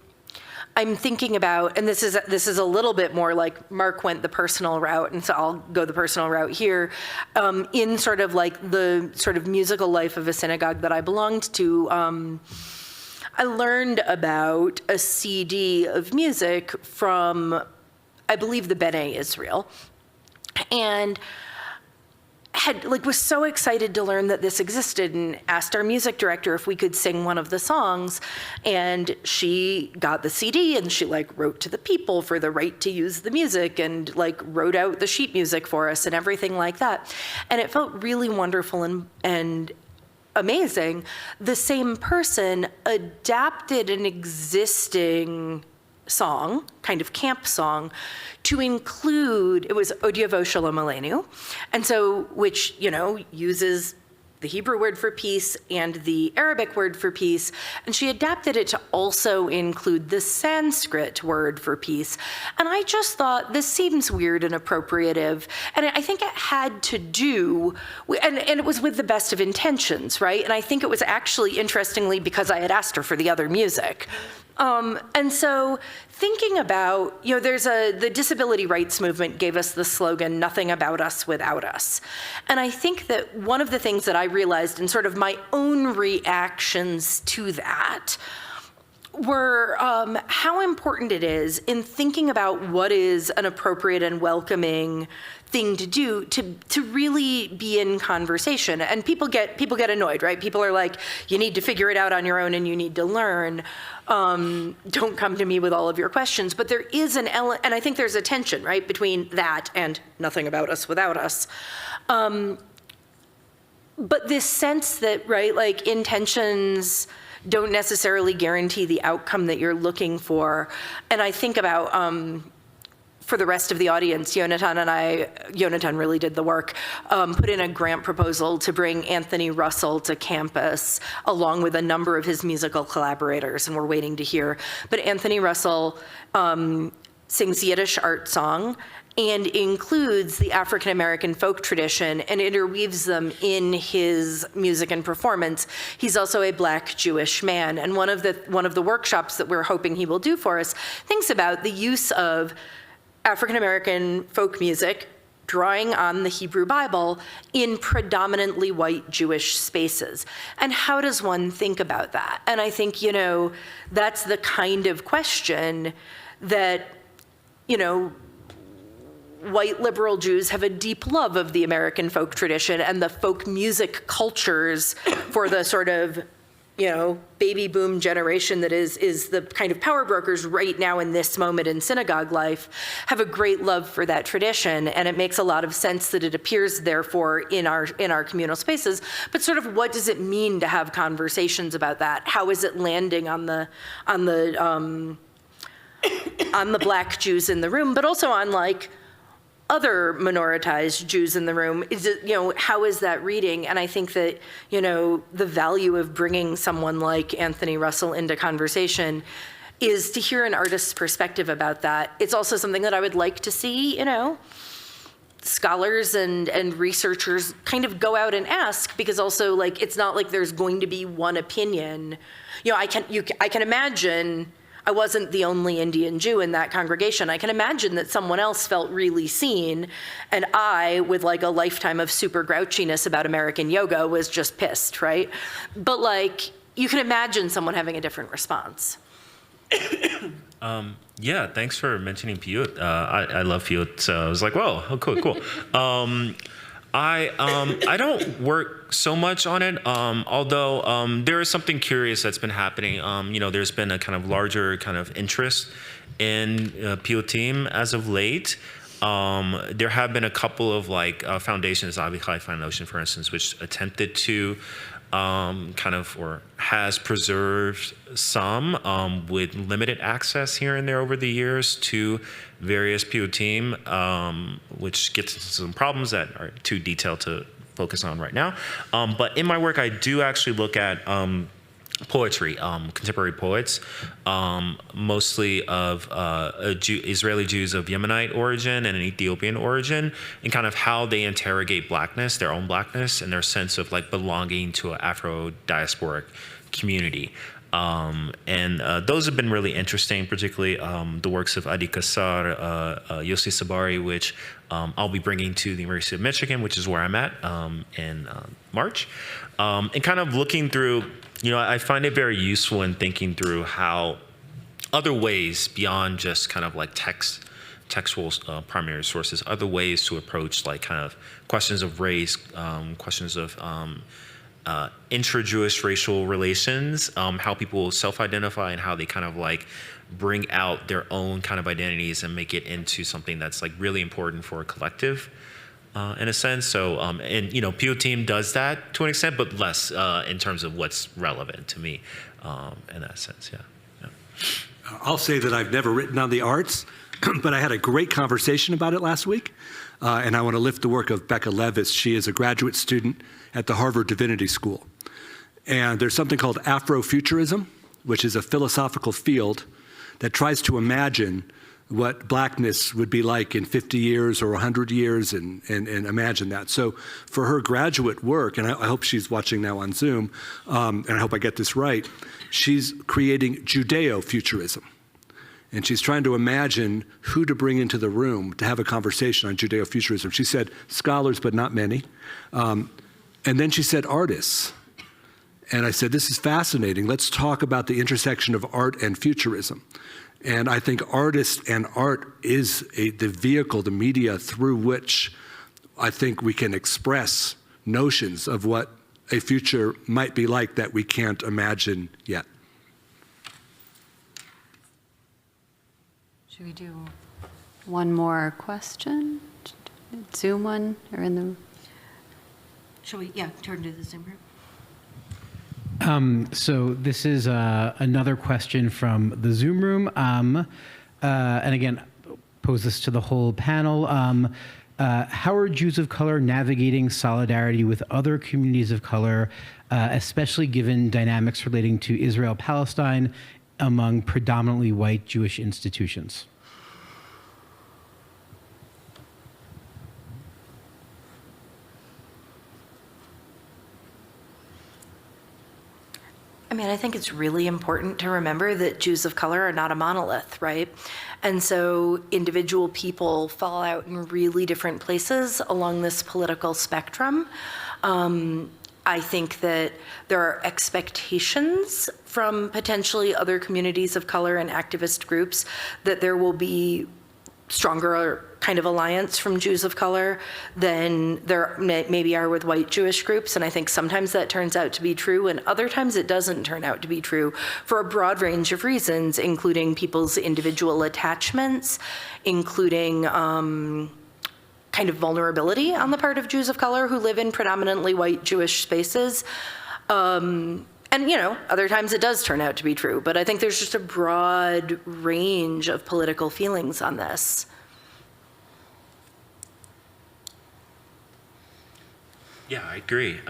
I'm thinking about, and this is a little bit more like Marc went the personal route, and so I'll go the personal route here. In sort of like the sort of musical life of a synagogue that I belonged to, I learned about a CD of music from, I believe, the B'nai Israel, and was so excited to learn that this existed, and asked our music director if we could sing one of the songs, and she got the CD and she wrote to the people for the right to use the music, and wrote out the sheet music for us and everything like that. And it felt really wonderful and amazing. The same person adapted an existing song, kind of camp song, to include, it was Odiavo Shalom Aleinu, and so, which, uses the Hebrew word for peace and the Arabic word for peace, and she adapted it to also include the Sanskrit word for peace. And I just thought, this seems weird and appropriative, and I think it had to do, and it was with the best of intentions, right? And I think it was actually, interestingly, because I had asked her for the other music. And so thinking about, the disability rights movement gave us the slogan, "Nothing about us without us." And I think that one of the things that I realized in sort of my own reactions to that were how important it is in thinking about what is an appropriate and welcoming thing to do to really be in conversation. And people get annoyed, right? People are like, you need to figure it out on your own and you need to learn. Don't come to me with all of your questions. But there is an element, and I think there's a tension, right, between that and nothing about us without us. But this sense that, right, intentions don't necessarily guarantee the outcome that you're looking for. And I think about, for the rest of the audience, Yonatan really did the work, put in a grant proposal to bring Anthony Russell to campus, along with a number of his musical collaborators, and we're waiting to hear. But Anthony Russell sings Yiddish art song and includes the African American folk tradition and interweaves them in his music and performance. He's also a Black Jewish man, and one of the workshops that we're hoping he will do for us thinks about the use of African American folk music, drawing on the Hebrew Bible, in predominantly white Jewish spaces. And how does one think about that? And I think, that's the kind of question that, white liberal Jews have a deep love of the American folk tradition and the folk music cultures for the sort of, baby boom generation that is the kind of power brokers right now in this moment in synagogue life, have a great love for that tradition. And it makes a lot of sense that it appears, therefore, in our communal spaces. But sort of what does it mean to have conversations about that? How is it landing on the Black Jews in the room, but also on other minoritized Jews in the room? Is it, how is that reading? And I think that, the value of bringing someone like Anthony Russell into conversation is to hear an artist's perspective about that. It's also something that I would like to see, scholars and researchers kind of go out and ask, because also it's not like there's going to be one opinion. I can imagine, I wasn't the only Indian Jew in that congregation. I can imagine that someone else felt really seen, and I, with a lifetime of super grouchiness about American yoga, was just pissed, right? But you can imagine someone having a different response. Yeah, thanks for mentioning Piyut. I love Piyut, so I was like, whoa, oh, cool. I don't work so much on it, although there is something curious that's been happening. There's been a kind of larger kind of interest in Piyutim as of late. There have been a couple of foundations, Avichai Foundation, for instance, which attempted to or has preserved some with limited access here and there over the years to various Piyutim, which gets into some problems that are too detailed to focus on right now. But in my work, I do actually look at poetry, contemporary poets, mostly of Israeli Jews of Yemenite origin and an Ethiopian origin, and kind of how they interrogate blackness, their own blackness, and their sense of like belonging to an Afro-diasporic community. And those have been really interesting, particularly the works of Adi Kassar, Yossi Sabari, which I'll be bringing to the University of Michigan, which is where I'm at in March. And kind of looking through, I find it very useful in thinking through how other ways beyond just kind of like textual primary sources, other ways to approach like kind of questions of race, questions of intra-Jewish racial relations, how people self-identify and how they kind of like bring out their own kind of identities and make it into something that's like really important for a collective in a sense. So, and PO Team does that to an extent, but less in terms of what's relevant to me in that sense, yeah. I'll say that I've never written on the arts, but I had a great conversation about it last week. And I want to lift the work of Becca Levis. She is a graduate student at the Harvard Divinity School. And there's something called Afrofuturism, which is a philosophical field that tries to imagine what blackness would be like in 50 years or 100 years and imagine that. So for her graduate work, and I hope she's watching now on Zoom, and I hope I get this right, she's creating Judeo-futurism. And she's trying to imagine who to bring into the room to have a conversation on Judeo-futurism. She said scholars, but not many. And then she said artists. And I said, this is fascinating. Let's talk about the intersection of art and futurism. And I think artists and art is the vehicle, the media through which I think we can express notions of what a future might be like that we can't imagine yet. Should we do one more question? Zoom one or in the... Shall we, turn to the Zoom room? So this is another question from the Zoom room. And again, pose this to the whole panel. How are Jews of color navigating solidarity with other communities of color, especially given dynamics relating to Israel-Palestine among predominantly white Jewish institutions? I mean, I think it's really important to remember that Jews of color are not a monolith, right? And so individual people fall out in really different places along this political spectrum. I think that there are expectations from potentially other communities of color and activist groups that there will be stronger kind of alliance from Jews of color than there maybe are with white Jewish groups. And I think sometimes that turns out to be true, and other times it doesn't turn out to be true for a broad range of reasons, including people's individual attachments, including kind of vulnerability on the part of Jews of color who live in predominantly white Jewish spaces. And, other times it does turn out to be true, but I think there's just a broad range of political feelings on this. Yeah, I agree.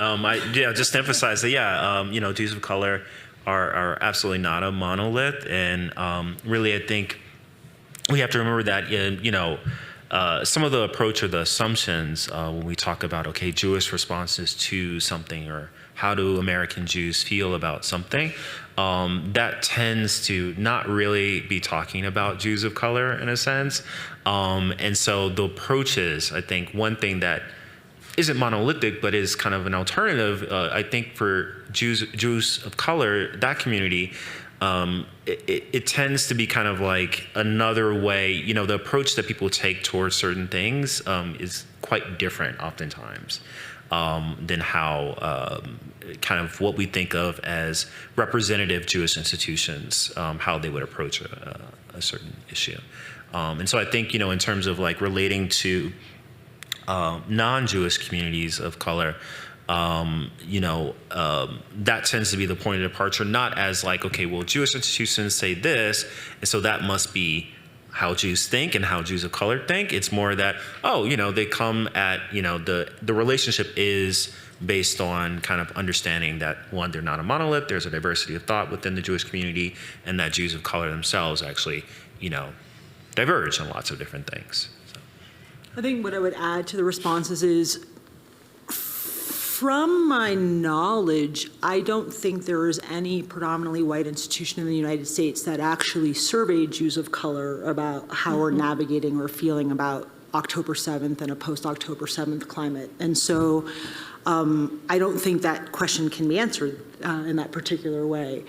Just to emphasize that, Jews of color are absolutely not a monolith. And really, I think we have to remember that, some of the approach or the assumptions when we talk about, Jewish responses to something or how do American Jews feel about something, that tends to not really be talking about Jews of color in a sense. And so the approaches, I think one thing that isn't monolithic, but is kind of an alternative, I think for Jews of color, that community, it tends to be kind of like another way, the approach that people take towards certain things is quite different oftentimes than how kind of what we think of as representative Jewish institutions, how they would approach a certain issue. And so I think, in terms of like relating to non-Jewish communities of color, that tends to be the point of departure, not as like, Jewish institutions say this, and so that must be how Jews think and how Jews of color think. It's more that, they come at, the relationship is based on kind of understanding that, one, they're not a monolith, there's a diversity of thought within the Jewish community, and that Jews of color themselves actually, diverge in lots of different things. So. I think what I would add to the responses is, from my knowledge, I don't think there is any predominantly white institution in the United States that actually surveyed Jews of color about how we're navigating or feeling about October 7th and a post-October 7th climate. And so I don't think that question can be answered in that particular way.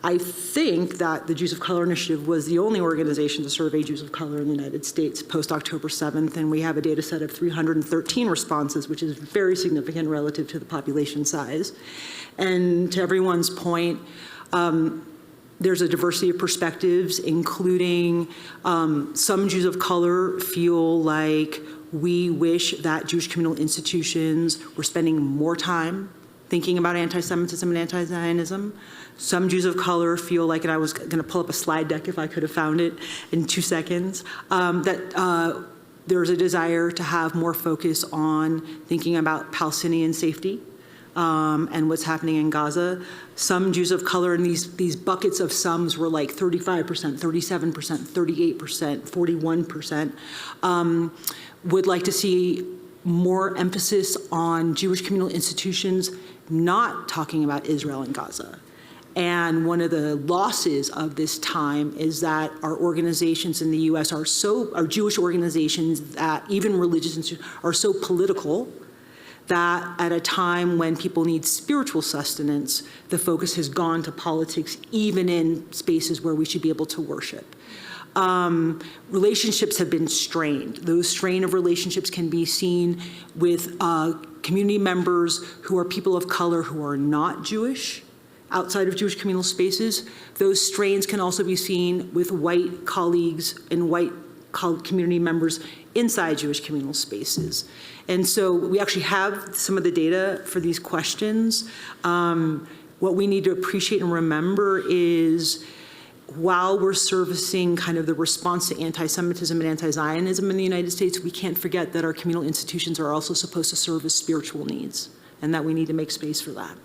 I think that the Jews of Color Initiative was the only organization to survey Jews of color in the United States post-October 7th, and we have a data set of 313 responses, which is very significant relative to the population size. And to everyone's point, there's a diversity of perspectives, including some Jews of color feel like we wish that Jewish communal institutions were spending more time thinking about anti-Semitism and anti-Zionism. Some Jews of color feel like, and I was going to pull up a slide deck if I could have found it in 2 seconds, that there's a desire to have more focus on thinking about Palestinian safety and what's happening in Gaza. Some Jews of color, and these buckets of sums were like 35%, 37%, 38%, 41%, would like to see more emphasis on Jewish communal institutions not talking about Israel and Gaza. And one of the losses of this time is that our organizations in the US our Jewish organizations, that even religious institutions, are so political that at a time when people need spiritual sustenance, the focus has gone to politics, even in spaces where we should be able to worship. Relationships have been strained. Those strain of relationships can be seen with community members who are people of color who are not Jewish, outside of Jewish communal spaces. Those strains can also be seen with white colleagues and white community members inside Jewish communal spaces. And so we actually have some of the data for these questions. What we need to appreciate and remember is, while we're servicing kind of the response to anti-Semitism and anti-Zionism in the United States, we can't forget that our communal institutions are also supposed to serve as spiritual needs, and that we need to make space for that.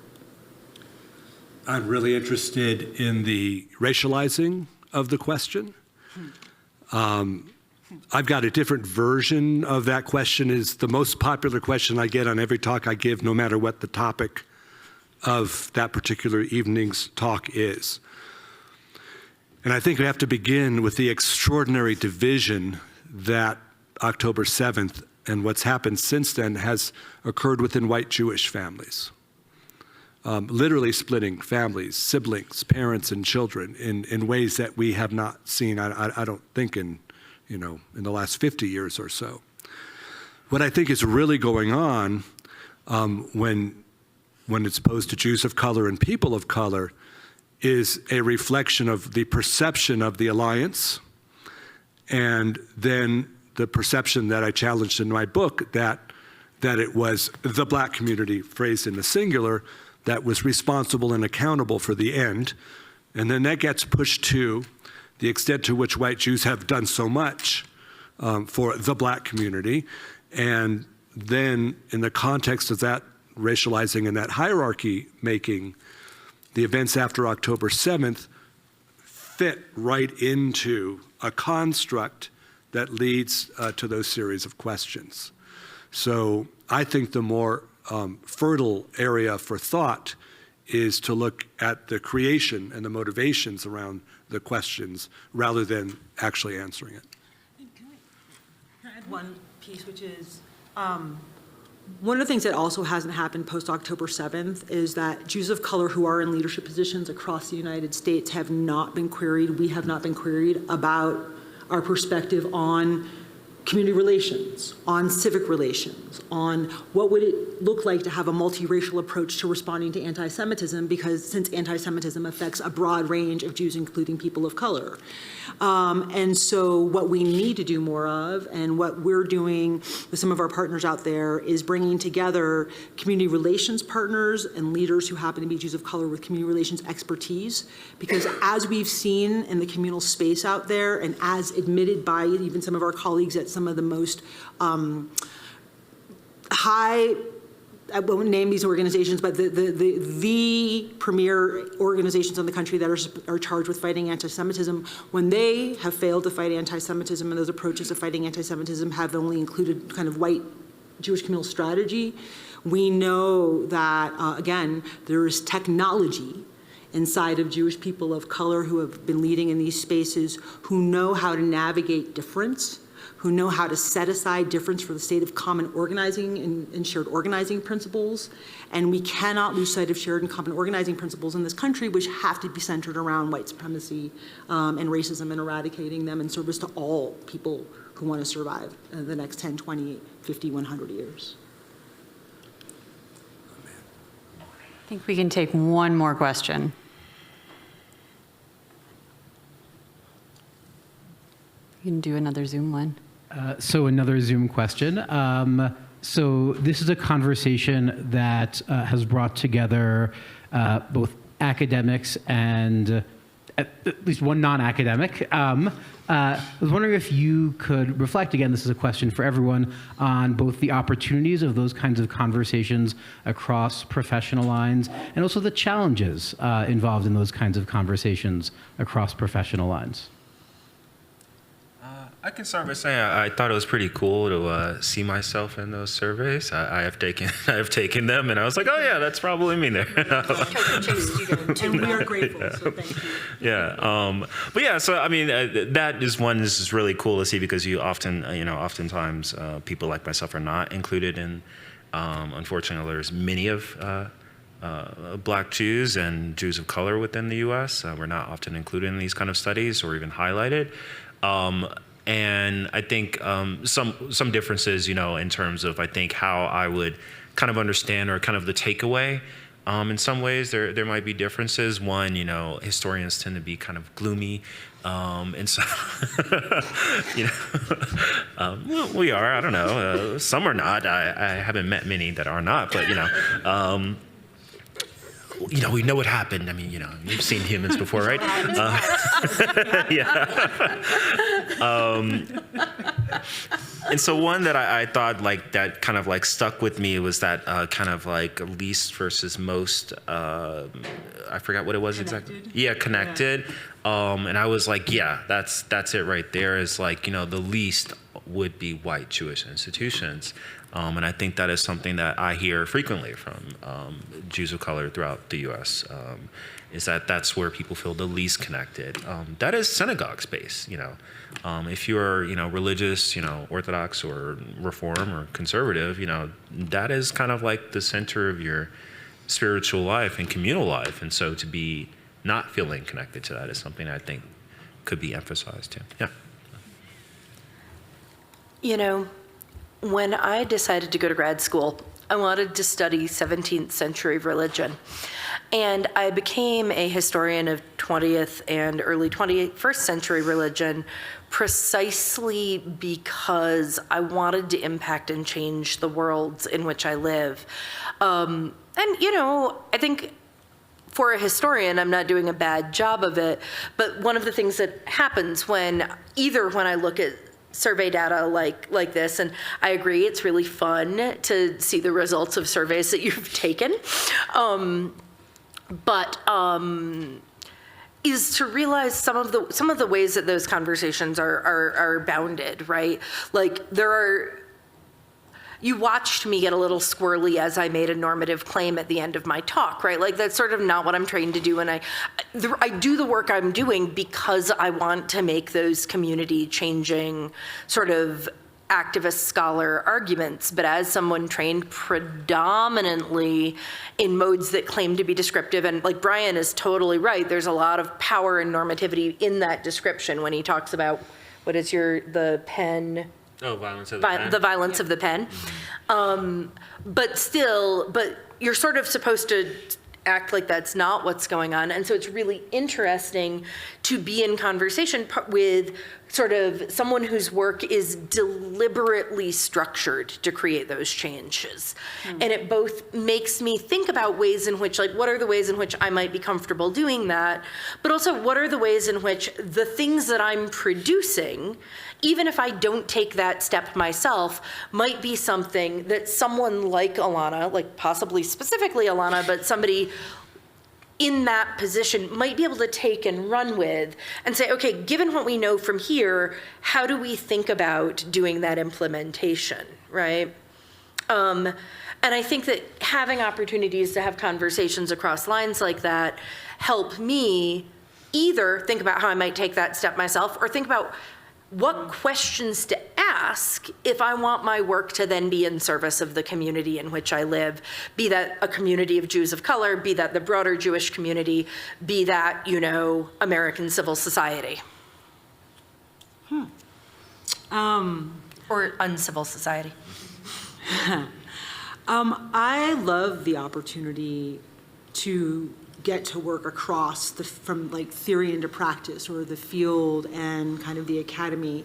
I'm really interested in the racializing of the question. I've got a different version of that question. Is the most popular question I get on every talk I give, no matter what the topic of that particular evening's talk is. And I think we have to begin with the extraordinary division that October 7th and what's happened since then has occurred within white Jewish families. Literally splitting families, siblings, parents, and children in ways that we have not seen, I don't think, in the last 50 years or so. What I think is really going on when it's posed to Jews of color and people of color is a reflection of the perception of the alliance, and then the perception that I challenged in my book that it was the black community, phrased in the singular, that was responsible and accountable for the end. And then that gets pushed to the extent to which white Jews have done so much for the black community. And then in the context of that racializing and that hierarchy making, the events after October 7th fit right into a construct that leads to those series of questions. So I think the more fertile area for thought is to look at the creation and the motivations around the questions rather than actually answering it. Can I add one piece, which is one of the things that also hasn't happened post-October 7th is that Jews of color who are in leadership positions across the United States have not been queried, we have not been queried about our perspective on community relations, on civic relations, on what would it look like to have a multiracial approach to responding to anti-Semitism, because since anti-Semitism affects a broad range of Jews, including people of color. And so what we need to do more of, and what we're doing with some of our partners out there, is bringing together community relations partners and leaders who happen to be Jews of color with community relations expertise. Because as we've seen in the communal space out there, and as admitted by even some of our colleagues at some of the most high I won't name these organizations, but the premier organizations in the country that are charged with fighting anti-Semitism, when they have failed to fight anti-Semitism, and those approaches to fighting anti-Semitism have only included kind of white Jewish communal strategy, we know that, again, there is technology inside of Jewish people of color who have been leading in these spaces, who know how to navigate difference, who know how to set aside difference for the sake of common organizing and shared organizing principles. And we cannot lose sight of shared and common organizing principles in this country, which have to be centered around white supremacy and racism, and eradicating them in service to all people who want to survive in the next 10, 20, 50, 100 years. I think we can take one more question. You can do another Zoom one. So another Zoom question. So this is a conversation that has brought together both academics and at least one non-academic. I was wondering if you could reflect, again, this is a question for everyone, on both the opportunities of those kinds of conversations across professional lines and also the challenges involved in those kinds of conversations across professional lines. I can start by saying I thought it was pretty cool to see myself in those surveys. I have taken them, and I was like, oh yeah, that's probably me there. And we are grateful, so thank you. Yeah, but yeah, so I mean, that is one. This is really cool to see because you often, oftentimes people like myself are not included in. Unfortunately, there's many of Black Jews and Jews of color within the U.S. We're not often included in these kind of studies or even highlighted. And I think some differences, in terms of, I think, how I would kind of understand, or kind of the takeaway. In some ways, there might be differences. One, historians tend to be kind of gloomy. And so, well, we are, I don't know. Some are not. I haven't met many that are not, but, we know what happened. I mean, you've seen humans before, right? Yeah. And so one that I thought that kind of stuck with me was that kind of least versus most. I forgot what it was exactly. Yeah, connected. Yeah. And I was like, yeah, that's it right there. Is the least would be white Jewish institutions. And I think that is something that I hear frequently from Jews of color throughout the U.S., is that's where people feel the least connected. That is synagogue space, If you're, religious, Orthodox or Reform or conservative, that is kind of the center of your spiritual life and communal life. And so to be not feeling connected to that is something I think could be emphasized too. Yeah. When I decided to go to grad school, I wanted to study 17th century religion. And I became a historian of 20th and early 21st century religion precisely because I wanted to impact and change the worlds in which I live. And, I think for a historian, I'm not doing a bad job of it, but one of the things that happens when I look at survey data like this, and I agree, it's really fun to see the results of surveys that you've taken, is to realize some of the ways that those conversations are bounded, right? You watched me get a little squirrely as I made a normative claim at the end of my talk, right? That's sort of not what I'm trained to do, and I do the work I'm doing because I want to make those community-changing sort of activist scholar arguments. But as someone trained predominantly in modes that claim to be descriptive, and Bryan is totally right, there's a lot of power and normativity in that description when he talks about, the pen... Oh, violence of the pen. The violence of the pen. But you're sort of supposed to act like that's not what's going on. And so it's really interesting to be in conversation with sort of someone whose work is deliberately structured to create those changes. And it both makes me think about ways in which, like, what are the ways in which I might be comfortable doing that, but also what are the ways in which the things that I'm producing, even if I don't take that step myself, might be something that someone like Ilana, like possibly specifically Ilana, but somebody in that position might be able to take and run with and say, okay, given what we know from here, how do we think about doing that implementation, right? And I think that having opportunities to have conversations across lines like that help me either think about how I might take that step myself or think about what questions to ask if I want my work to then be in service of the community in which I live, be that a community of Jews of color, be that the broader Jewish community, be that, you know, American civil society. Or uncivil society. I love the opportunity to get to work across from like theory into practice, or the field and kind of the academy.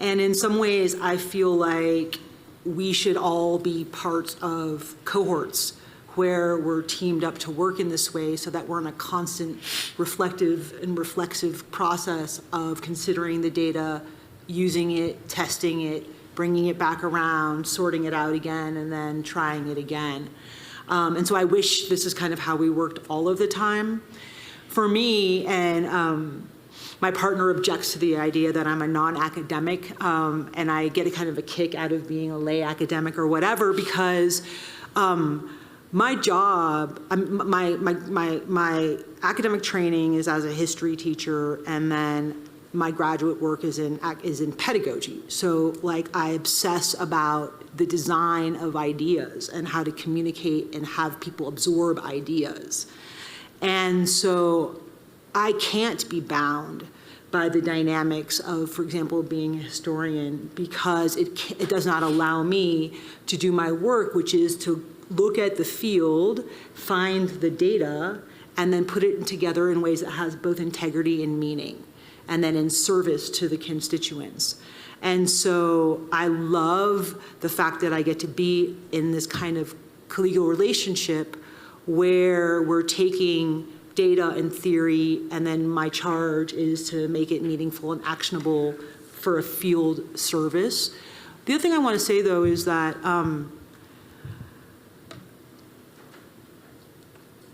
And in some ways, I feel like we should all be parts of cohorts where we're teamed up to work in this way, so that we're in a constant reflective and reflexive process of considering the data, using it, testing it, bringing it back around, sorting it out again, and then trying it again. And so I wish this is kind of how we worked all of the time. For me, and my partner objects to the idea that I'm a non-academic, and I get a kind of a kick out of being a lay academic or whatever, because my job, my academic training is as a history teacher, and then my graduate work is in pedagogy. So like I obsess about the design of ideas and how to communicate and have people absorb ideas. And so I can't be bound by the dynamics of, for example, being a historian, because it does not allow me to do my work, which is to look at the field, find the data, and then put it together in ways that has both integrity and meaning, and then in service to the constituents. And so I love the fact that I get to be in this kind of collegial relationship where we're taking data and theory, and then my charge is to make it meaningful and actionable for a field service. The other thing I want to say, though, is that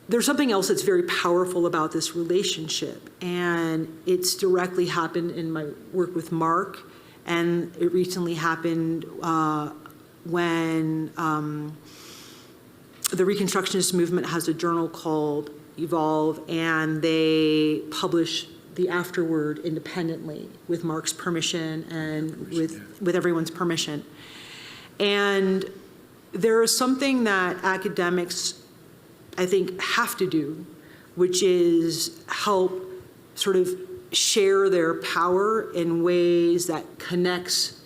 there's something else that's very powerful about this relationship, and it's directly happened in my work with Marc, and it recently happened when the Reconstructionist movement has a journal called Evolve, and they publish the afterword independently with Marc's permission and with everyone's permission. And there is something that academics, I think, have to do, which is help sort of share their power in ways that connects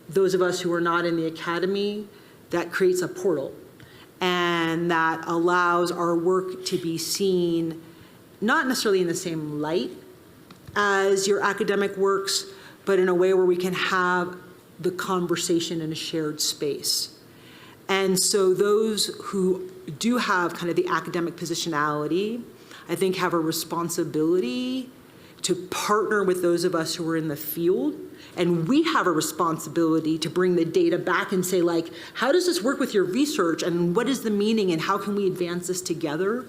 those of us who are not in the academy, that creates a portal, and that allows our work to be seen not necessarily in the same light as your academic works, but in a way where we can have the conversation in a shared space. And so those who do have kind of the academic positionality, I think, have a responsibility to partner with those of us who are in the field. And we have a responsibility to bring the data back and say, like, how does this work with your research, and what is the meaning, and how can we advance this together?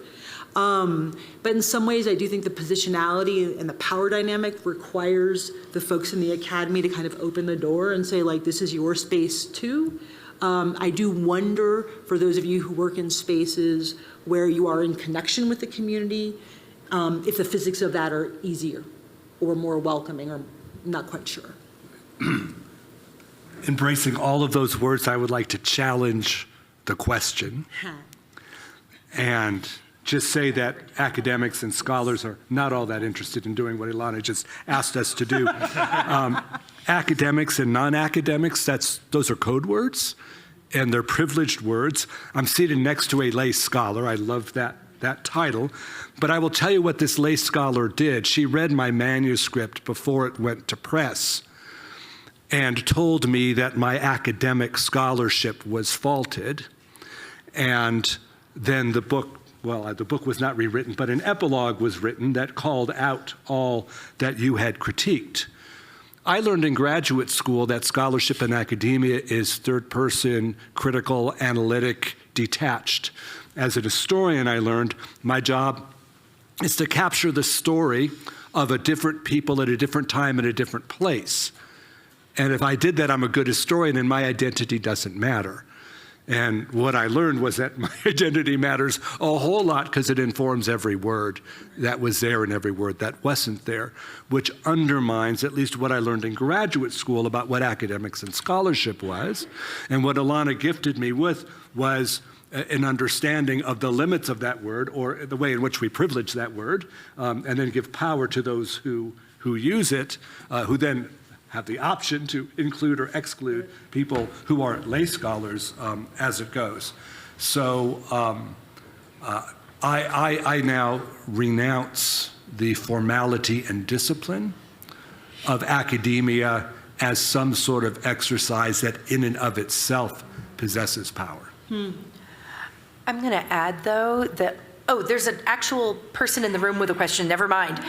But in some ways, I do think the positionality and the power dynamic requires the folks in the academy to kind of open the door and say, like, this is your space too. I do wonder, for those of you who work in spaces where you are in connection with the community, if the physics of that are easier or more welcoming, or I'm not quite sure. Embracing all of those words, I would like to challenge the question and just say that academics and scholars are not all that interested in doing what Ilana just asked us to do. Academics and non-academics, those are code words, and they're privileged words. I'm seated next to a lay scholar. I love that that title, but I will tell you what this lay scholar did. She read my manuscript before it went to press and told me that my academic scholarship was faulted. And then the book was not rewritten, but an epilogue was written that called out all that you had critiqued. I learned in graduate school that scholarship in academia is third-person, critical, analytic, detached. As a historian, I learned my job is to capture the story of a different people at a different time in a different place. And if I did that, I'm a good historian, and my identity doesn't matter. And what I learned was that my identity matters a whole lot because it informs every word that was there and every word that wasn't there, which undermines at least what I learned in graduate school about what academics and scholarship was. And what Ilana gifted me with was an understanding of the limits of that word, or the way in which we privilege that word, and then give power to those who use it, who then have the option to include or exclude people who are lay scholars as it goes. So I now renounce the formality and discipline of academia as some sort of exercise that in and of itself possesses power. I'm going to add, though, that, there's an actual person in the room with a question. Never mind.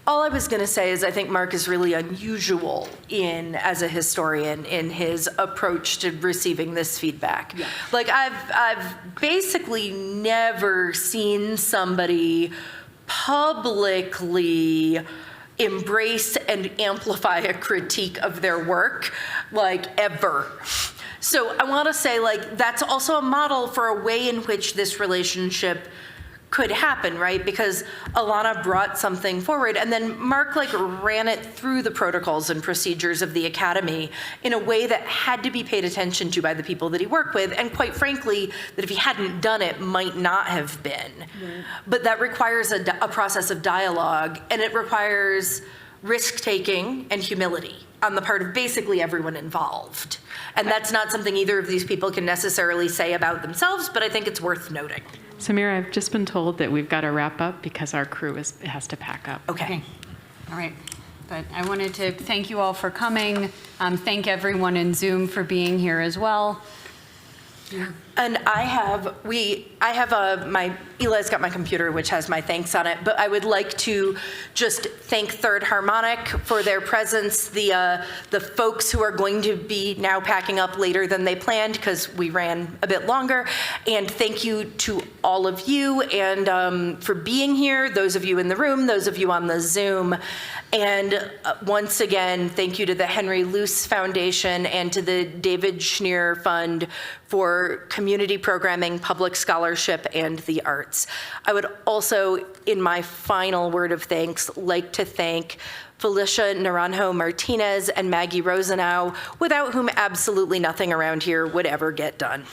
All I was going to say is I think Marc is really unusual as a historian in his approach to receiving this feedback. Yeah. Like, I've basically never seen somebody publicly embrace and amplify a critique of their work, like, ever. So I want to say, like, that's also a model for a way in which this relationship could happen, right? Because Ilana brought something forward, and then Marc ran it through the protocols and procedures of the academy in a way that had to be paid attention to by the people that he worked with, and quite frankly, that if he hadn't done it, might not have been. Right. But that requires a process of dialogue, and it requires risk-taking and humility on the part of basically everyone involved. And that's not something either of these people can necessarily say about themselves, but I think it's worth noting. Samira, I've just been told that we've got to wrap up because our crew has to pack up. Okay. All right. But I wanted to thank you all for coming. Thank everyone in Zoom for being here as well. Yeah. And Eli's got my computer, which has my thanks on it, but I would like to just thank Third Harmonic for their presence, the folks who are going to be now packing up later than they planned because we ran a bit longer, and thank you to all of you and for being here, those of you in the room, those of you on the Zoom. And once again, thank you to the Henry Luce Foundation and to the David Schneer Fund for community programming, public scholarship, and the arts. I would also, in my final word of thanks, like to thank Felicia Naranjo Martinez and Maggie Rosenau, without whom absolutely nothing around here would ever get done.